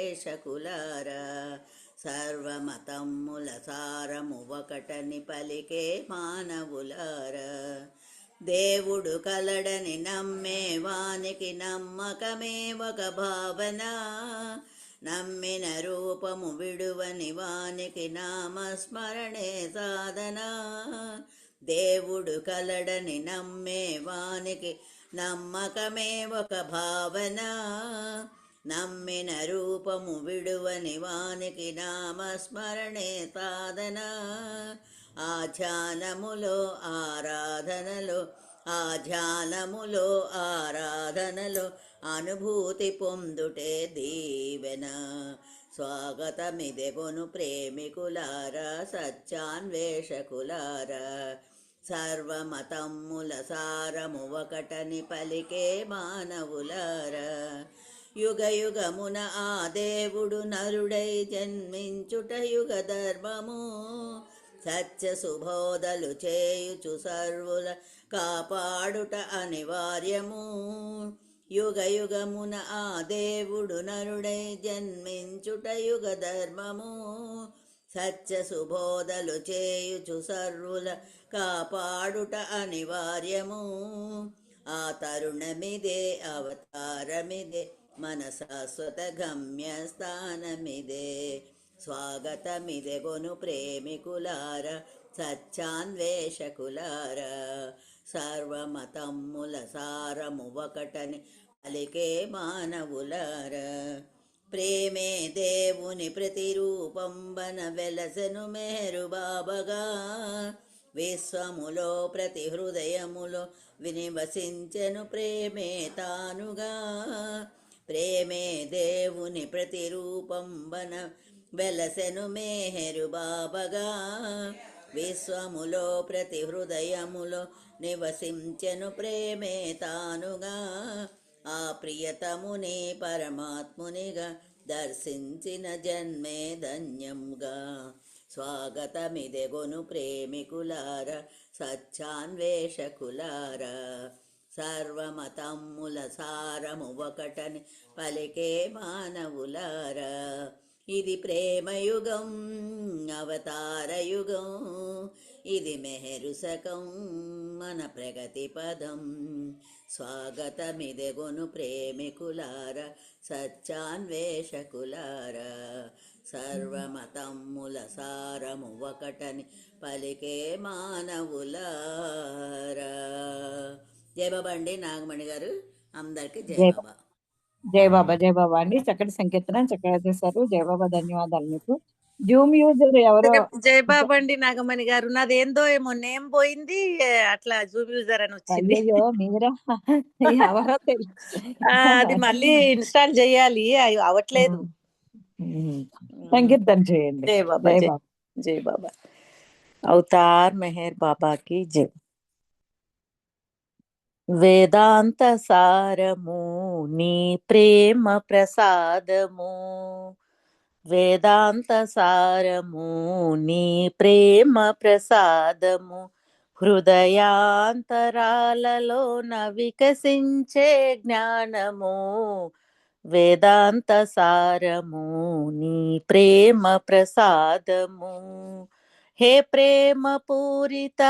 సర్వమతమ్ముల సారము ఒకటని పలికే మానవులారా దేవుడు కలడని నమ్మే వానికి నమ్మకమే ఒక భావన నమ్మిన రూపము విడువని వానికి నామస్మరణే సాధన దేవుడు కలడని నమ్మే వానికి నమ్మకమే ఒక భావన నమ్మిన రూపము విడువని వానికి నామస్మరణే సాధన ఆ ధ్యానములో ఆరాధనలో అనుభూతి పొందుటే దీవెన స్వాగతమిదెగొను ప్రేమికులారా సత్యాన్వేషకులారా సర్వమతమ్ముల సారము ఒకటని పలికే మానవులారా యుగ యుగమున ఆ దేవుడు నరుడై జన్మించుట యుగ ధర్మము సత్య సుబోధలు చేయుచు సర్వుల కాపాడుట అనివార్యము యుగ యుగమున ఆ దేవుడు నరుడై జన్మించుట యుగ ధర్మము. సత్య సుబోధలు చేయుచు సర్వుల కాపాడుట అనివార్యము. ఆ తరుణమిదే అవతారమిదే మన శాశ్వత గమ్యస్థానమిదే. స్వాగతమిదే గొను ప్రేమికులార సత్యాన్వేషకులార. సర్వమతమ్ముల సారము ఒకటని పలికే మానవులార. ప్రేమే దేవుని ప్రతిరూపంబన వెలసెను మెహరు బాబగా. విశ్వములో ప్రతి హృదయములో వినివసించెను ప్రేమే తానుగా. ప్రేమే దేవుని ప్రతిరూపంబన వెలసెను మెహరు బాబగా. విశ్వములో ప్రతి హృదయములో నివసించెను ప్రేమే తానుగా. ఆ ప్రియతముని పరమాత్మునిగా దర్శించిన జన్మే ధన్యంగా. స్వాగతమిదెగొను ప్రేమికులార సత్యాన్వేషకులార. సర్వమతమ్ముల సారము ఒకటని పలికే మానవులార. ఇది ప్రేమయుగం అవతారయుగం. ఇది మెహరు శకం మన ప్రగతి పదం. స్వాగతమిదెగొను ప్రేమికులార సత్యాన్వేషకులార. సర్వమతమ్ముల సారము ఒకటని పలికే మానవులార. జై బాబా అండి నాగమణి గారు. అందరికి జై బాబా. జై బాబా. జై బాబా అండి. చక్కటి సంకీర్తన చక్కగా చేశారు. జై బాబా. ధన్యవాదాలు మీకు. జూమ్ యూజర్ ఎవరో జై బాబా అండి నాగమణి గారు. నాదేందో ఏమో నేమ్ పోయింది, అట్లా జూమ్ యూజర్ అని వచ్చింది. అయ్యో మీరా ఎవరో తెలుసు. అది మళ్ళీ ఇన్స్టాల్ చేయాలి, అవి అవట్లేదు. సంకీర్తన చేయండి. జై బాబా. జై జై బాబా. జై బాబా. అవతార్ మెహర్ బాబాకి జై. వేదాంత సారము నీ ప్రేమ ప్రసాదము. వేదాంత సారము నీ ప్రేమ ప్రసాదము. హృదయాంతరాలలోన వికసించే జ్ఞానము. వేదాంత సారము నీ ప్రేమ ప్రసాదము. హే ప్రేమ పూరిత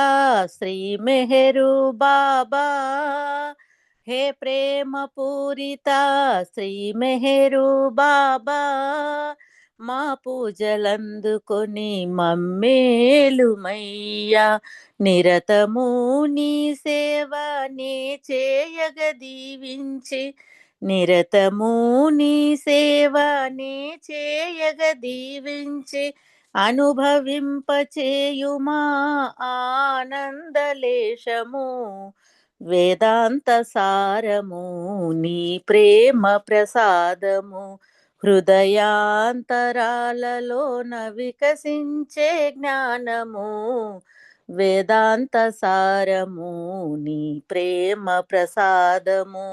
శ్రీ మెహరు బాబా. హే ప్రేమ పూరిత శ్రీ మెహరు బాబా. మా పూజలందుకొని మమ్మేలుమయ్యా. నిరతము నీ సేవ నే చేయగ దీవించి. నిరతము నీ సేవ నే చేయగ దీవించి. అనుభవింపచేయుమా ఆనందలేశము. వేదాంత సారము నీ ప్రేమ ప్రసాదము. హృదయాంతరాలలోన వికసించే జ్ఞానము. వేదాంత సారము నీ ప్రేమ ప్రసాదము.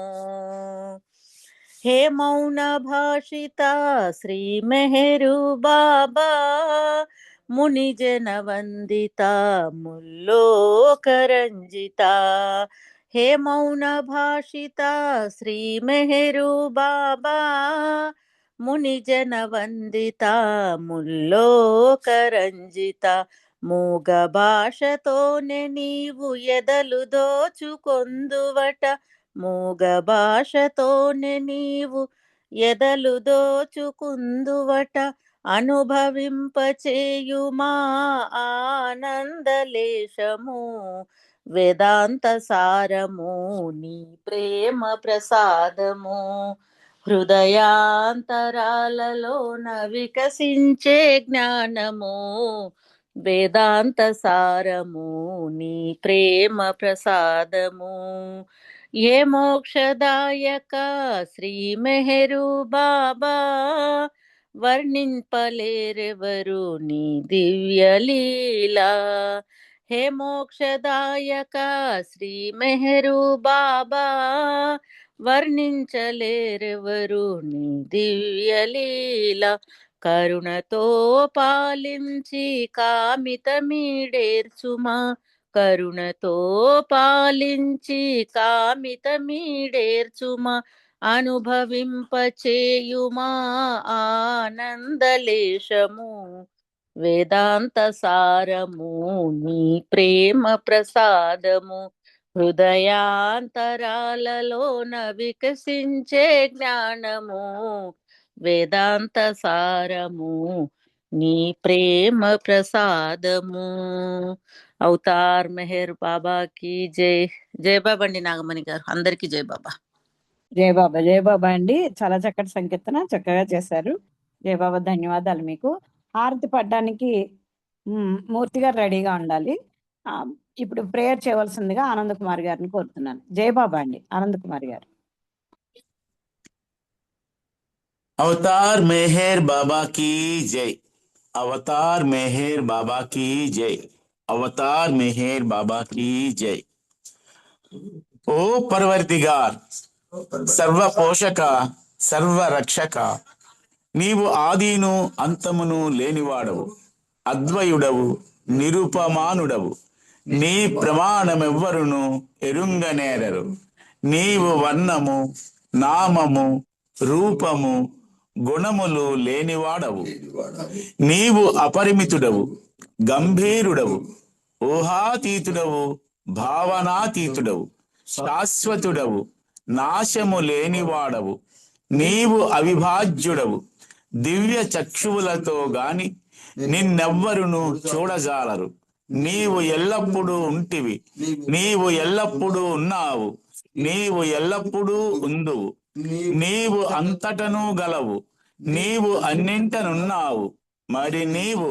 హే మౌన భాషిత శ్రీ మెహరు బాబా. మునిజన వందిత ముల్లోకరంజిత. హే మౌన భాషిత శ్రీ మెహరు బాబా. మునిజన వందిత ముల్లోకరంజిత. మూగ భాషతోనే నీవు ఎదలు దోచుకొందువట. మూగ భాషతోనే నీవు ఎదలు దోచుకుందువట. అనుభవింపచేయుమా ఆనందలేశము. వేదాంత సారము నీ ప్రేమ ప్రసాదము. హృదయాంతరాలలోన వికసించే జ్ఞానము. వేదాంత సారము నీ ప్రేమ ప్రసాదము. ఏ మోక్షదాయక శ్రీ మెహరు బాబా. వర్ణింపలేరెవరు నీ దివ్యలీలా. హే మోక్షదాయక శ్రీ మెహరు బాబా. వర్ణించలేరెవరు నీ దివ్యలీలా. కరుణతో పాలించి కామితమీడేర్చుమా. కరుణతో పాలించి కామితమీడేర్చుమా అనుభవింపచేయుమా ఆనందలేశము వేదాంత సారము నీ ప్రేమ ప్రసాదము హృదయాంతరాలలోన వికసించే జ్ఞానము వేదాంత సారము నీ ప్రేమ ప్రసాదము. అవతార్ మెహర్ బాబాకి జై. జై బాబా అండి నాగమణి గారు. అందరికీ జై బాబా. జై బాబా అండి. చాలా చక్కటి సంకీర్తన చక్కగా చేశారు. జై బాబా, ధన్యవాదాలు మీకు. హారతి పడ్డానికి మూర్తి గారు రెడీగా ఉండాలి. ఇప్పుడు ప్రేయర్ చేయవలసిందిగా ఆనంద్ కుమార్ గారిని కోరుతున్నాను. జై బాబా అండి. ఆనంద్ కుమార్ గారు. అవతార్ మెహర్ బాబా की जय. अवतार मेहर बाबा की जय. अवतार मेहर बाबा की जय. ओ परवरदिगार, सर्व पोषक सर्व रक्षक, నీవు ఆదిను అంతమును లేనివాడవు, అద్వయుడవు, నిరుపమానుడవు. నీ ప్రమాణమెవ్వరును ఎరుంగనేరరు. నీవు వర్ణము, నామము, రూపము, గుణములు లేనివాడవు. నీవు అపరిమితుడవు, గంభీరుడవు, ఊహాతీతుడవు, భావనాతీతుడవు, శాశ్వతుడవు, నాశము లేనివాడవు. నీవు అవిభాజ్యుడవు. దివ్య చక్షువులతో గాని నిన్నెవ్వరును చూడజాలరు. నీవు ఎల్లప్పుడూ ఉంటివి, నీవు ఎల్లప్పుడూ ఉన్నావు, నీవు ఎల్లప్పుడూ ఉందువు. నీవు అంతటను గలవు, నీవు అన్నింటనున్నావు. మరి నీవు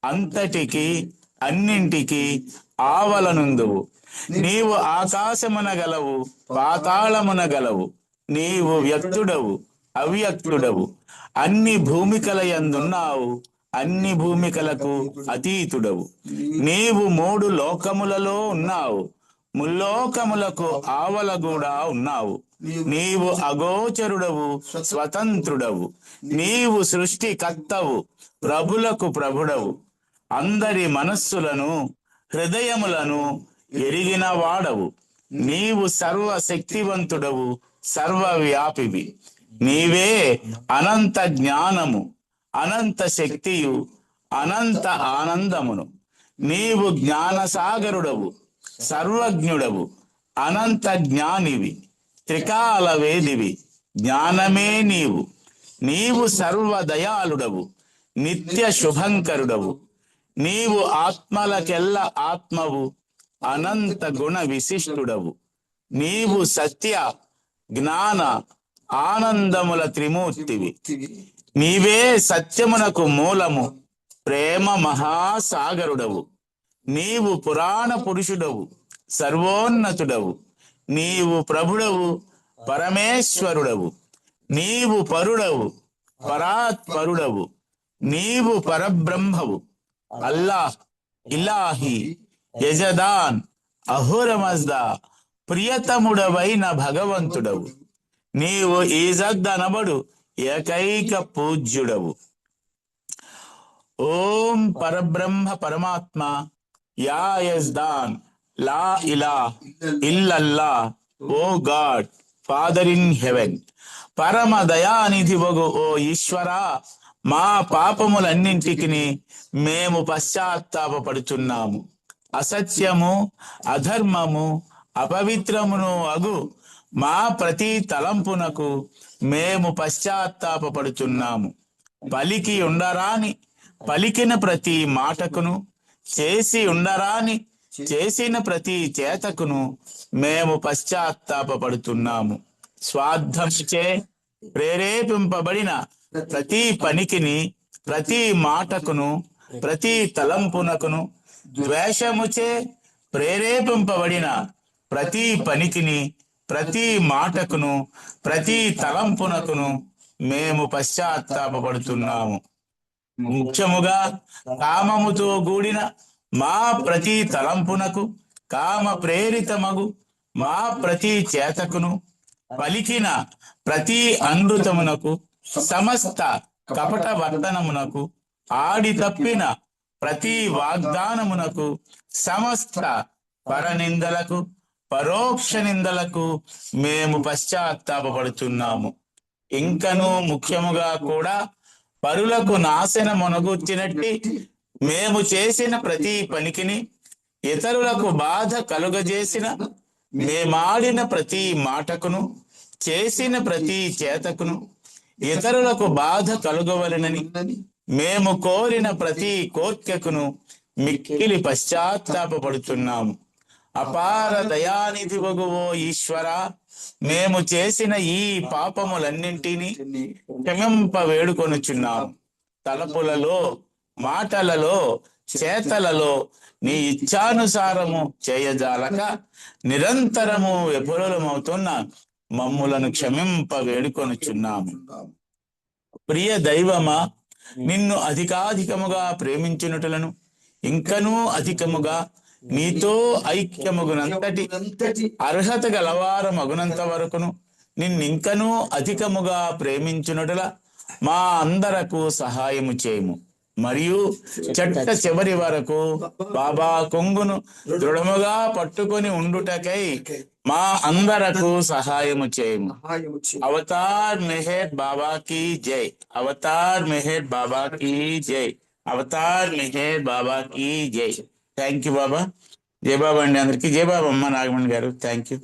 అంతటికి అన్నింటికి ఆవలనుందువు. నీవు ఆకాశమున గలవు, పాతాళమున గలవు. నీవు వ్యక్తుడవు, అవ్యక్తుడవు. అన్ని భూమికల యందున్నావు, అన్ని భూమికలకు అతీతుడవు. నీవు 3 లోకములలో ఉన్నావు, ముల్లోకములకు ఆవల కూడా ఉన్నావు. నీవు అగోచరుడవు, స్వతంత్రుడవు. నీవు సృష్టికర్తవు, ప్రభులకు ప్రభుడవు. అందరి మనస్సులను హృదయములను ఎరిగిన వాడవు. నీవు సర్వశక్తివంతుడవు, సర్వవ్యాపివి. నీవే అనంత జ్ఞానము, అనంత శక్తియు, అనంత ఆనందమును. నీవు జ్ఞానసాగరుడవు, సర్వజ్ఞుడవు, అనంత జ్ఞానివి, త్రికాల వేదివి. జ్ఞానమే నీవు. నీవు సర్వదయాళుడవు, నిత్య శుభంకరుడవు. నీవు ఆత్మలకెల్ల ఆత్మవు, అనంత గుణ విశిష్టుడవు. నీవు సత్య, జ్ఞాన, ఆనందముల త్రిమూర్తివి. నీవే సత్యమునకు మూలము, ప్రేమ మహాసాగరుడవు. నీవు పురాణ పురుషుడవు, సర్వోన్నతుడవు. నీవు ప్రభుడవు, పరమేశ్వరుడవు. నీవు పరుడవు, పరాత్పరుడవు. నీవు పరబ్రహ్మవు. అల్లాహ్, ఇలాహి, యజదాన్, అహురమజ్దా, ప్రియతముడవైన భగవంతుడవు. నీవు ఈజద్ అనబడు ఏకైక పూజ్యుడవు. ఓం పరబ్రహ్మ పరమాత్మ యా యజ్దాన్ లా ఇలాహ్ ఇల్లల్లా, O God Father in heaven. పరమ దయానిధి వగు ఓ ఈశ్వరా, మా పాపములన్నింటికి మేము పశ్చాత్తాపపడుచున్నాము. అసత్యము, అధర్మము, అపవిత్రమును అగు మా ప్రతి తలంపునకు మేము పశ్చాత్తాపపడుచున్నాము. పలికి ఉండరాని పలికిన ప్రతి మాటకును, చేసి ఉండరాని చేసిన ప్రతి చేతకును మేము పశ్చాత్తాపపడుతున్నాము. స్వార్థముచే ప్రేరేపింపబడిన ప్రతి పనికిని, ప్రతి మాటకును, ప్రతి తలంపునకును, ద్వేషముచే ప్రేరేపింపబడిన ప్రతి పనికిని, ప్రతి మాటకును, ప్రతి తలంపునకును మేము పశ్చాత్తాపపడుతున్నాము. ముఖ్యముగా కామముతో కూడిన మా ప్రతి తలంపునకు, కామ ప్రేరితమగు మా ప్రతి చేతకును, పలికిన ప్రతి అనృతమునకు, సమస్త కపట వర్తనమునకు, ఆడి తప్పిన ప్రతి వాగ్దానమునకు, సమస్త పరనిందలకు పరోక్ష నిందలకు మేము పశ్చాత్తాపపడుతున్నాము. ఇంకను ముఖ్యముగా కూడా పరులకు నాశనమొనగూర్చినట్టి మేము చేసిన ప్రతి పనికిని, ఇతరులకు బాధ కలుగజేసిన మేమాడిన ప్రతి మాటకును, చేసిన ప్రతి చేతకును ఇతరులకు బాధ కలుగవలెనని మేము కోరిన ప్రతి కోర్కెకును మిక్కిలి పశ్చాత్తాపపడుతున్నాము. అపార దయానిధి వగువో ఈశ్వర, మేము చేసిన ఈ పాపములన్నింటినీ క్షమింప వేడుకొనుచున్నాము. తలపులలో, మాటలలో, చేతలలో నీ ఇచ్ఛానుసారము చేయజాలక నిరంతరము విఫలమవుతున్న మమ్ములను క్షమింప వేడుకొనుచున్నాము. ప్రియ దైవమా, నిన్ను అధికాధికముగా ప్రేమించునుటలను ఇంకనూ అధికముగా నీతో ఐక్యమగునంతటి అర్హత గలవారమగునంత వరకును నిన్నింకనూ అధికముగా ప్రేమించునుటల మా అందరకు సహాయము చేయము. మరియు చెట్ట చివరి వరకు బాబా కొంగును దృఢముగా పట్టుకొని ఉండుటకై మా అందరకు సహాయము చేయము. అవతార్ మెహర్ బాబా కీ జై. అవతార్ మెహర్ బాబా కీ జై. అవతార్ మెహర్ బాబా కీ జై. థ్యాంక్ యూ బాబా. జై బాబా అండి అందరికి. జై బాబా అమ్మ నాగమణి గారు. Thank you.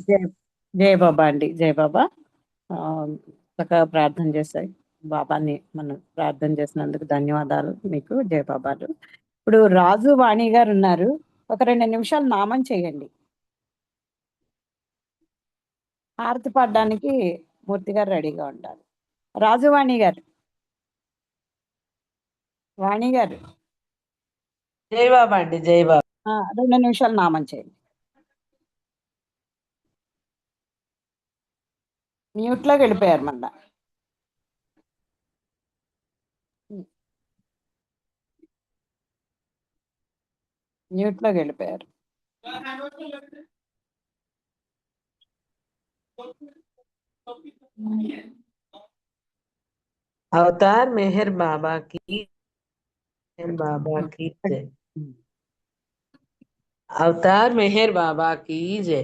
జై బాబా అండి. జై బాబా. చక్కగా ప్రార్థన చేశాయి. బాబాని మనం ప్రార్థన చేసినందుకు ధన్యవాదాలు మీకు. జై బాబాలు. ఇప్పుడు రాజు వాణి గారు ఉన్నారు. ఒక 2 నిమిషాలు నామం చేయండి. హారతి పాడడానికి మూర్తి గారు రెడీగా ఉండాలి. రాజు వాణి గారు. వాణి గారు. జై బాబా అండి. జై బాబా. 2 నిమిషాలు నామం చేయండి. మ్యూట్లోకి వెళ్ళిపోయారు మళ్ళా. మ్యూట్లోకి వెళ్ళిపోయారు. అవతార్ మెహర్ బాబా की जय. अवतार मेहर बाबा की जय.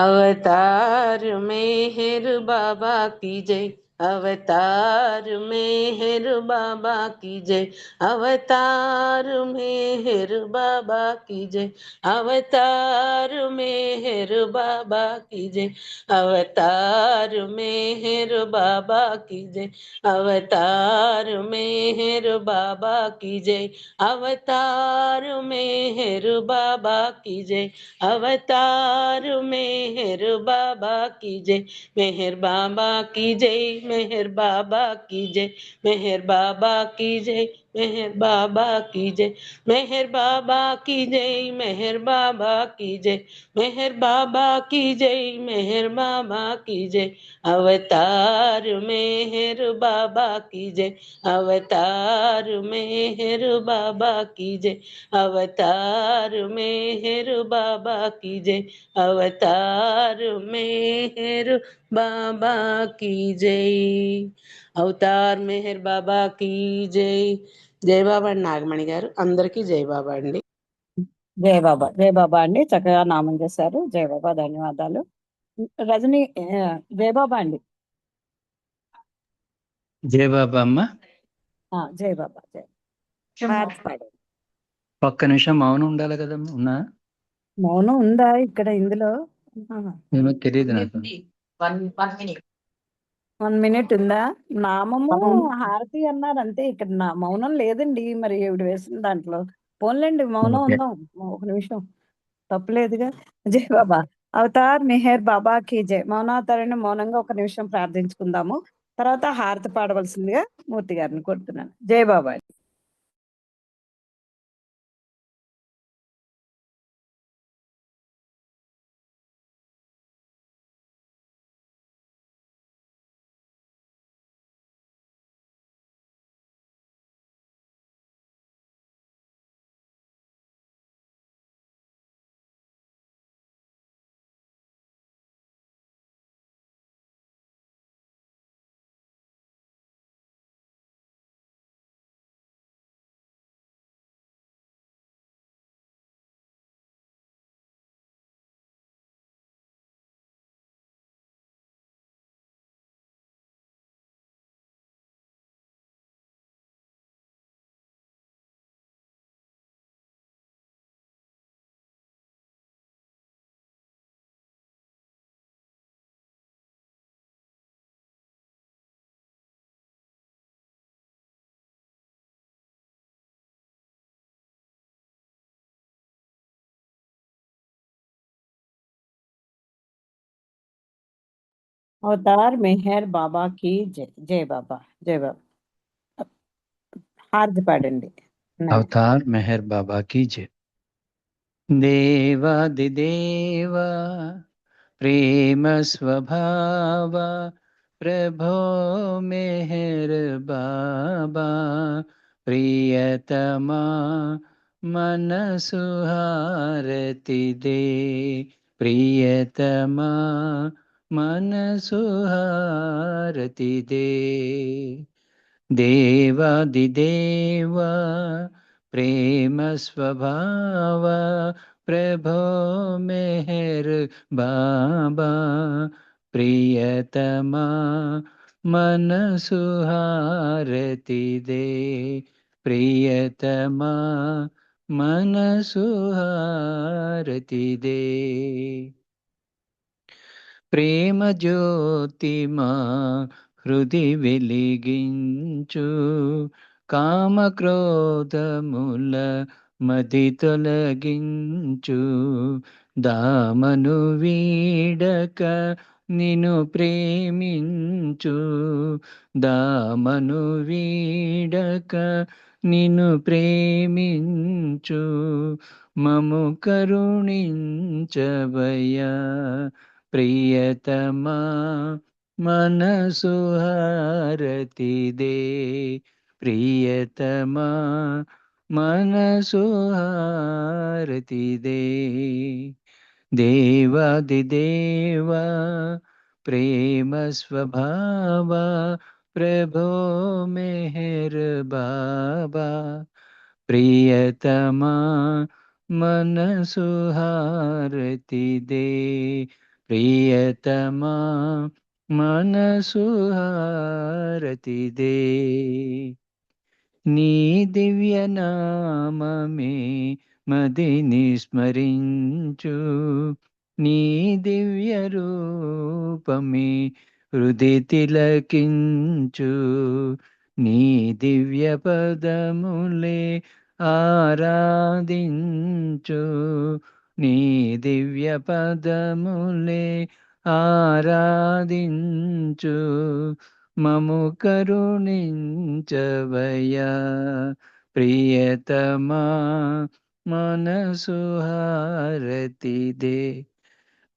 अवतार मेहर बाबा की जय. अवतार मेहर बाबा की जय. अवतार मेहर बाबा की जय. अवतार मेहर बाबा की जय. अवतार मेहर बाबा की जय. अवतार मेहर बाबा की जय. अवतार मेहर बाबा की जय. अवतार मेहर बाबा की जय. मेहर बाबा की जय. मेहर बाबा की जय. मेहर बाबा की जय. मेहर बाबा की जय. मेहर बाबा की जय. मेहर बाबा की जय. मेहर बाबा की जय. मेहर बाबा की जय. अवतार मेहर बाबा की जय. अवतार मेहर बाबा की जय. अवतार मेहर बाबा की जय. अवतार मेहर बाबा की जय. అవతార్ మెహర్ బాబా की जय. జై బాబా నాగమణి గారు. అందరికీ జై బాబా అండి. జై బాబా. జై బాబా అండి. చక్కగా నామం చేశారు. జై బాబా. ధన్యవాదాలు. రజని. జై బాబా అండి. జై బాబా అమ్మ. జై బాబా. జై. ఒక్క నిమిషం మౌనం ఉండాలి కదమ్మా. ఉన్నా మౌనం ఉందా ఇక్కడ ఇందులో? ఏమో తెలియదు నాకు. 1 మినిట్ ఉందా? నామము హారతి అన్నారు అంతే. ఇక్కడ మౌనం లేదండి. మరి ఈవిడ వేసిన దాంట్లో పోన్లేండి మౌనం ఓకే. ఉందాం. 1 నిమిషం తప్పులేదుగా. జై బాబా. అవతార్ మెహర్ బాబా కీ జై. మౌనావతారాన్ని మౌనంగా 1 నిమిషం ప్రార్థించుకుందాము. తర్వాత హారతి పాడవలసిందిగా మూర్తి గారిని కోరుతున్నాను. జై బాబా. అవతార్ మెహర్ బాబా కి జై. జై బాబా. జై బాబా. హారతి పాడండి. अवतार मेहर बाबा की जय। देवादिदेवा प्रेम स्वभाव प्रभो मेहर बाबा प्रियतमा मन सुहारति दे प्रियतमा मन सुहारति दे देवादिदेवा प्रेम स्वभाव प्रभो मेहर बाबा प्रियतमा मन सुहारति दे प्रियतमा मन सुहारति दे ప్రేమ జ్యోతిమా హృది వెలిగించు కామక్రోధముల మది తొలగించు దామను వీడక నిను ప్రేమించు దామను వీడక నిను ప్రేమించు మము కరుణించవయ్యా ప్రియతమా మనసు హారతి దే ప్రియతమా మనసు హారతి దే దేవాదిదేవా ప్రేమ స్వభావ ప్రభో మెహర్ బాబా ప్రియతమా మనసు హారతి దే ప్రియతమా మనసు హారతి దే నీ దివ్య నామమే మదిని స్మరించు నీ దివ్య రూపమే హృది తిలకించు నీ దివ్య పదములే ఆరాధించు నీ దివ్య పదములే ఆరాధించు మము కరుణించవయ్యా ప్రియతమా మనసు హారతి దే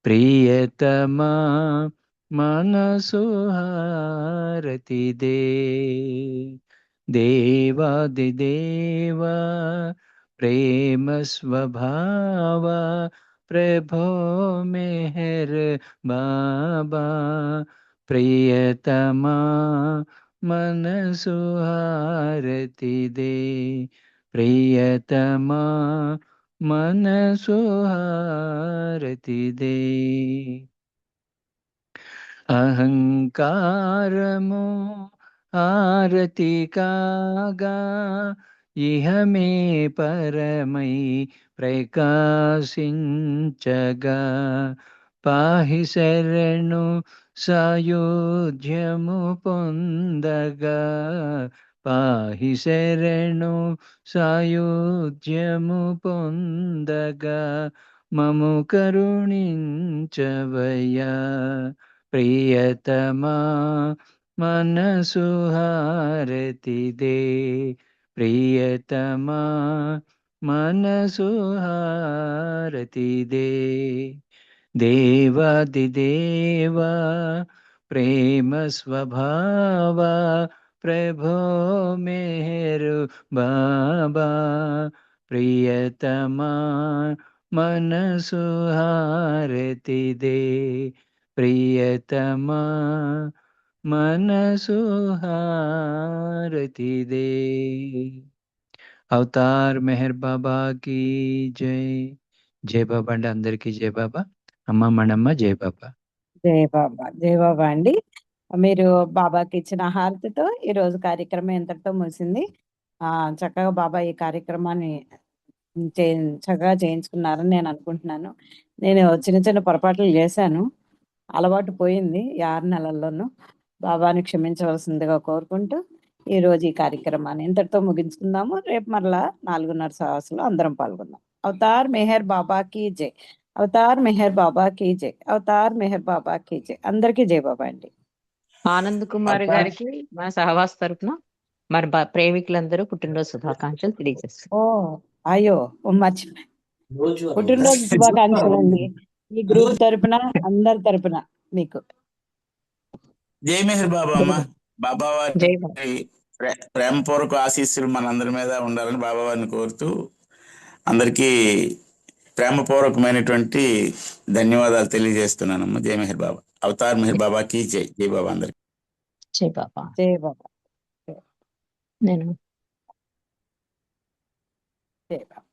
ప్రియతమా మనసు హారతి దే దేవాదిదేవా ప్రేమ స్వభావ ప్రభో మెహర్ బాబా ప్రియతమా మనసు హారతి దే ప్రియతమా మనసు హారతి దే అహంకారము ఆరతి కాగా ఇహమే పరమై ప్రకాశించగా పాహి శరణు సాయుధ్యము పొందగా పాహి శరణు సాయుధ్యము పొందగా మము కరుణించవయ్యా ప్రియతమా మనసు హారతి దే ప్రియతమా మనసు హారతి దే దేవాదిదేవా ప్రేమ స్వభావ ప్రభో మెహరు బాబా ప్రియతమా మనసు హారతి దే ప్రియతమా మనసు హారతి దే అవతార్ మెహర్ బాబా की జై. జై బాబా అండి, అందరికీ జై బాబా. అమ్మ మనమ్మ జై బాబా. జై బాబా. జై బాబా అండి. మీరు బాబాకి ఇచ్చిన హారతితో ఈ రోజు కార్యక్రమం ఎంతటితో ముగిసింది. చక్కగా బాబా ఈ కార్యక్రమాన్ని చక్కగా చేయించుకున్నారని నేను అనుకుంటున్నాను. నేను చిన్న చిన్న పొరపాట్లు చేశాను, అలవాటు పోయింది ఈ 6 నెలల్లోనూ. బాబాని క్షమించవలసిందిగా కోరుకుంటూ ఈ రోజు ఈ కార్యక్రమాన్ని ఇంతటితో ముగించుకుందాము. రేపు మరలా 4:30 సహవాసంలో అందరం పాల్గొందాం. అవతార్ మెహర్ బాబాకి జై. అవతార్ మెహర్ బాబా కీ జై. అవతార్ మెహర్ బాబా కీ జై. అందరికీ జై బాబా అండి. ఆనంద్ కుమార్ అవతార్ గారికి మన సహవాస్ తరపున మరి ప్రేమికులందరూ పుట్టినరోజు శుభాకాంక్షలు తెలియజేస్తారు. ఓ అయ్యో మర్చిపోయి పుట్టినరోజు శుభాకాంక్షలు అండి. ఈ గ్రూప్ తరపున అందరి తరపున మీకు జై మెహర్ బాబా అమ్మ. బాబా జై వారి బాబా. ప్రేమపూర్వక ఆశీస్సులు మనందరి మీద ఉండాలని బాబా వారిని కోరుతూ అందరికీ ప్రేమపూర్వకమైనటువంటి ధన్యవాదాలు తెలియజేస్తున్నానమ్మా. జై మెహర్ బాబా. అవతార్ మెహర్ బాబా కీ జై. జై బాబా అందరికి. జై బాబా. జై బాబా. నేను జై బాబా.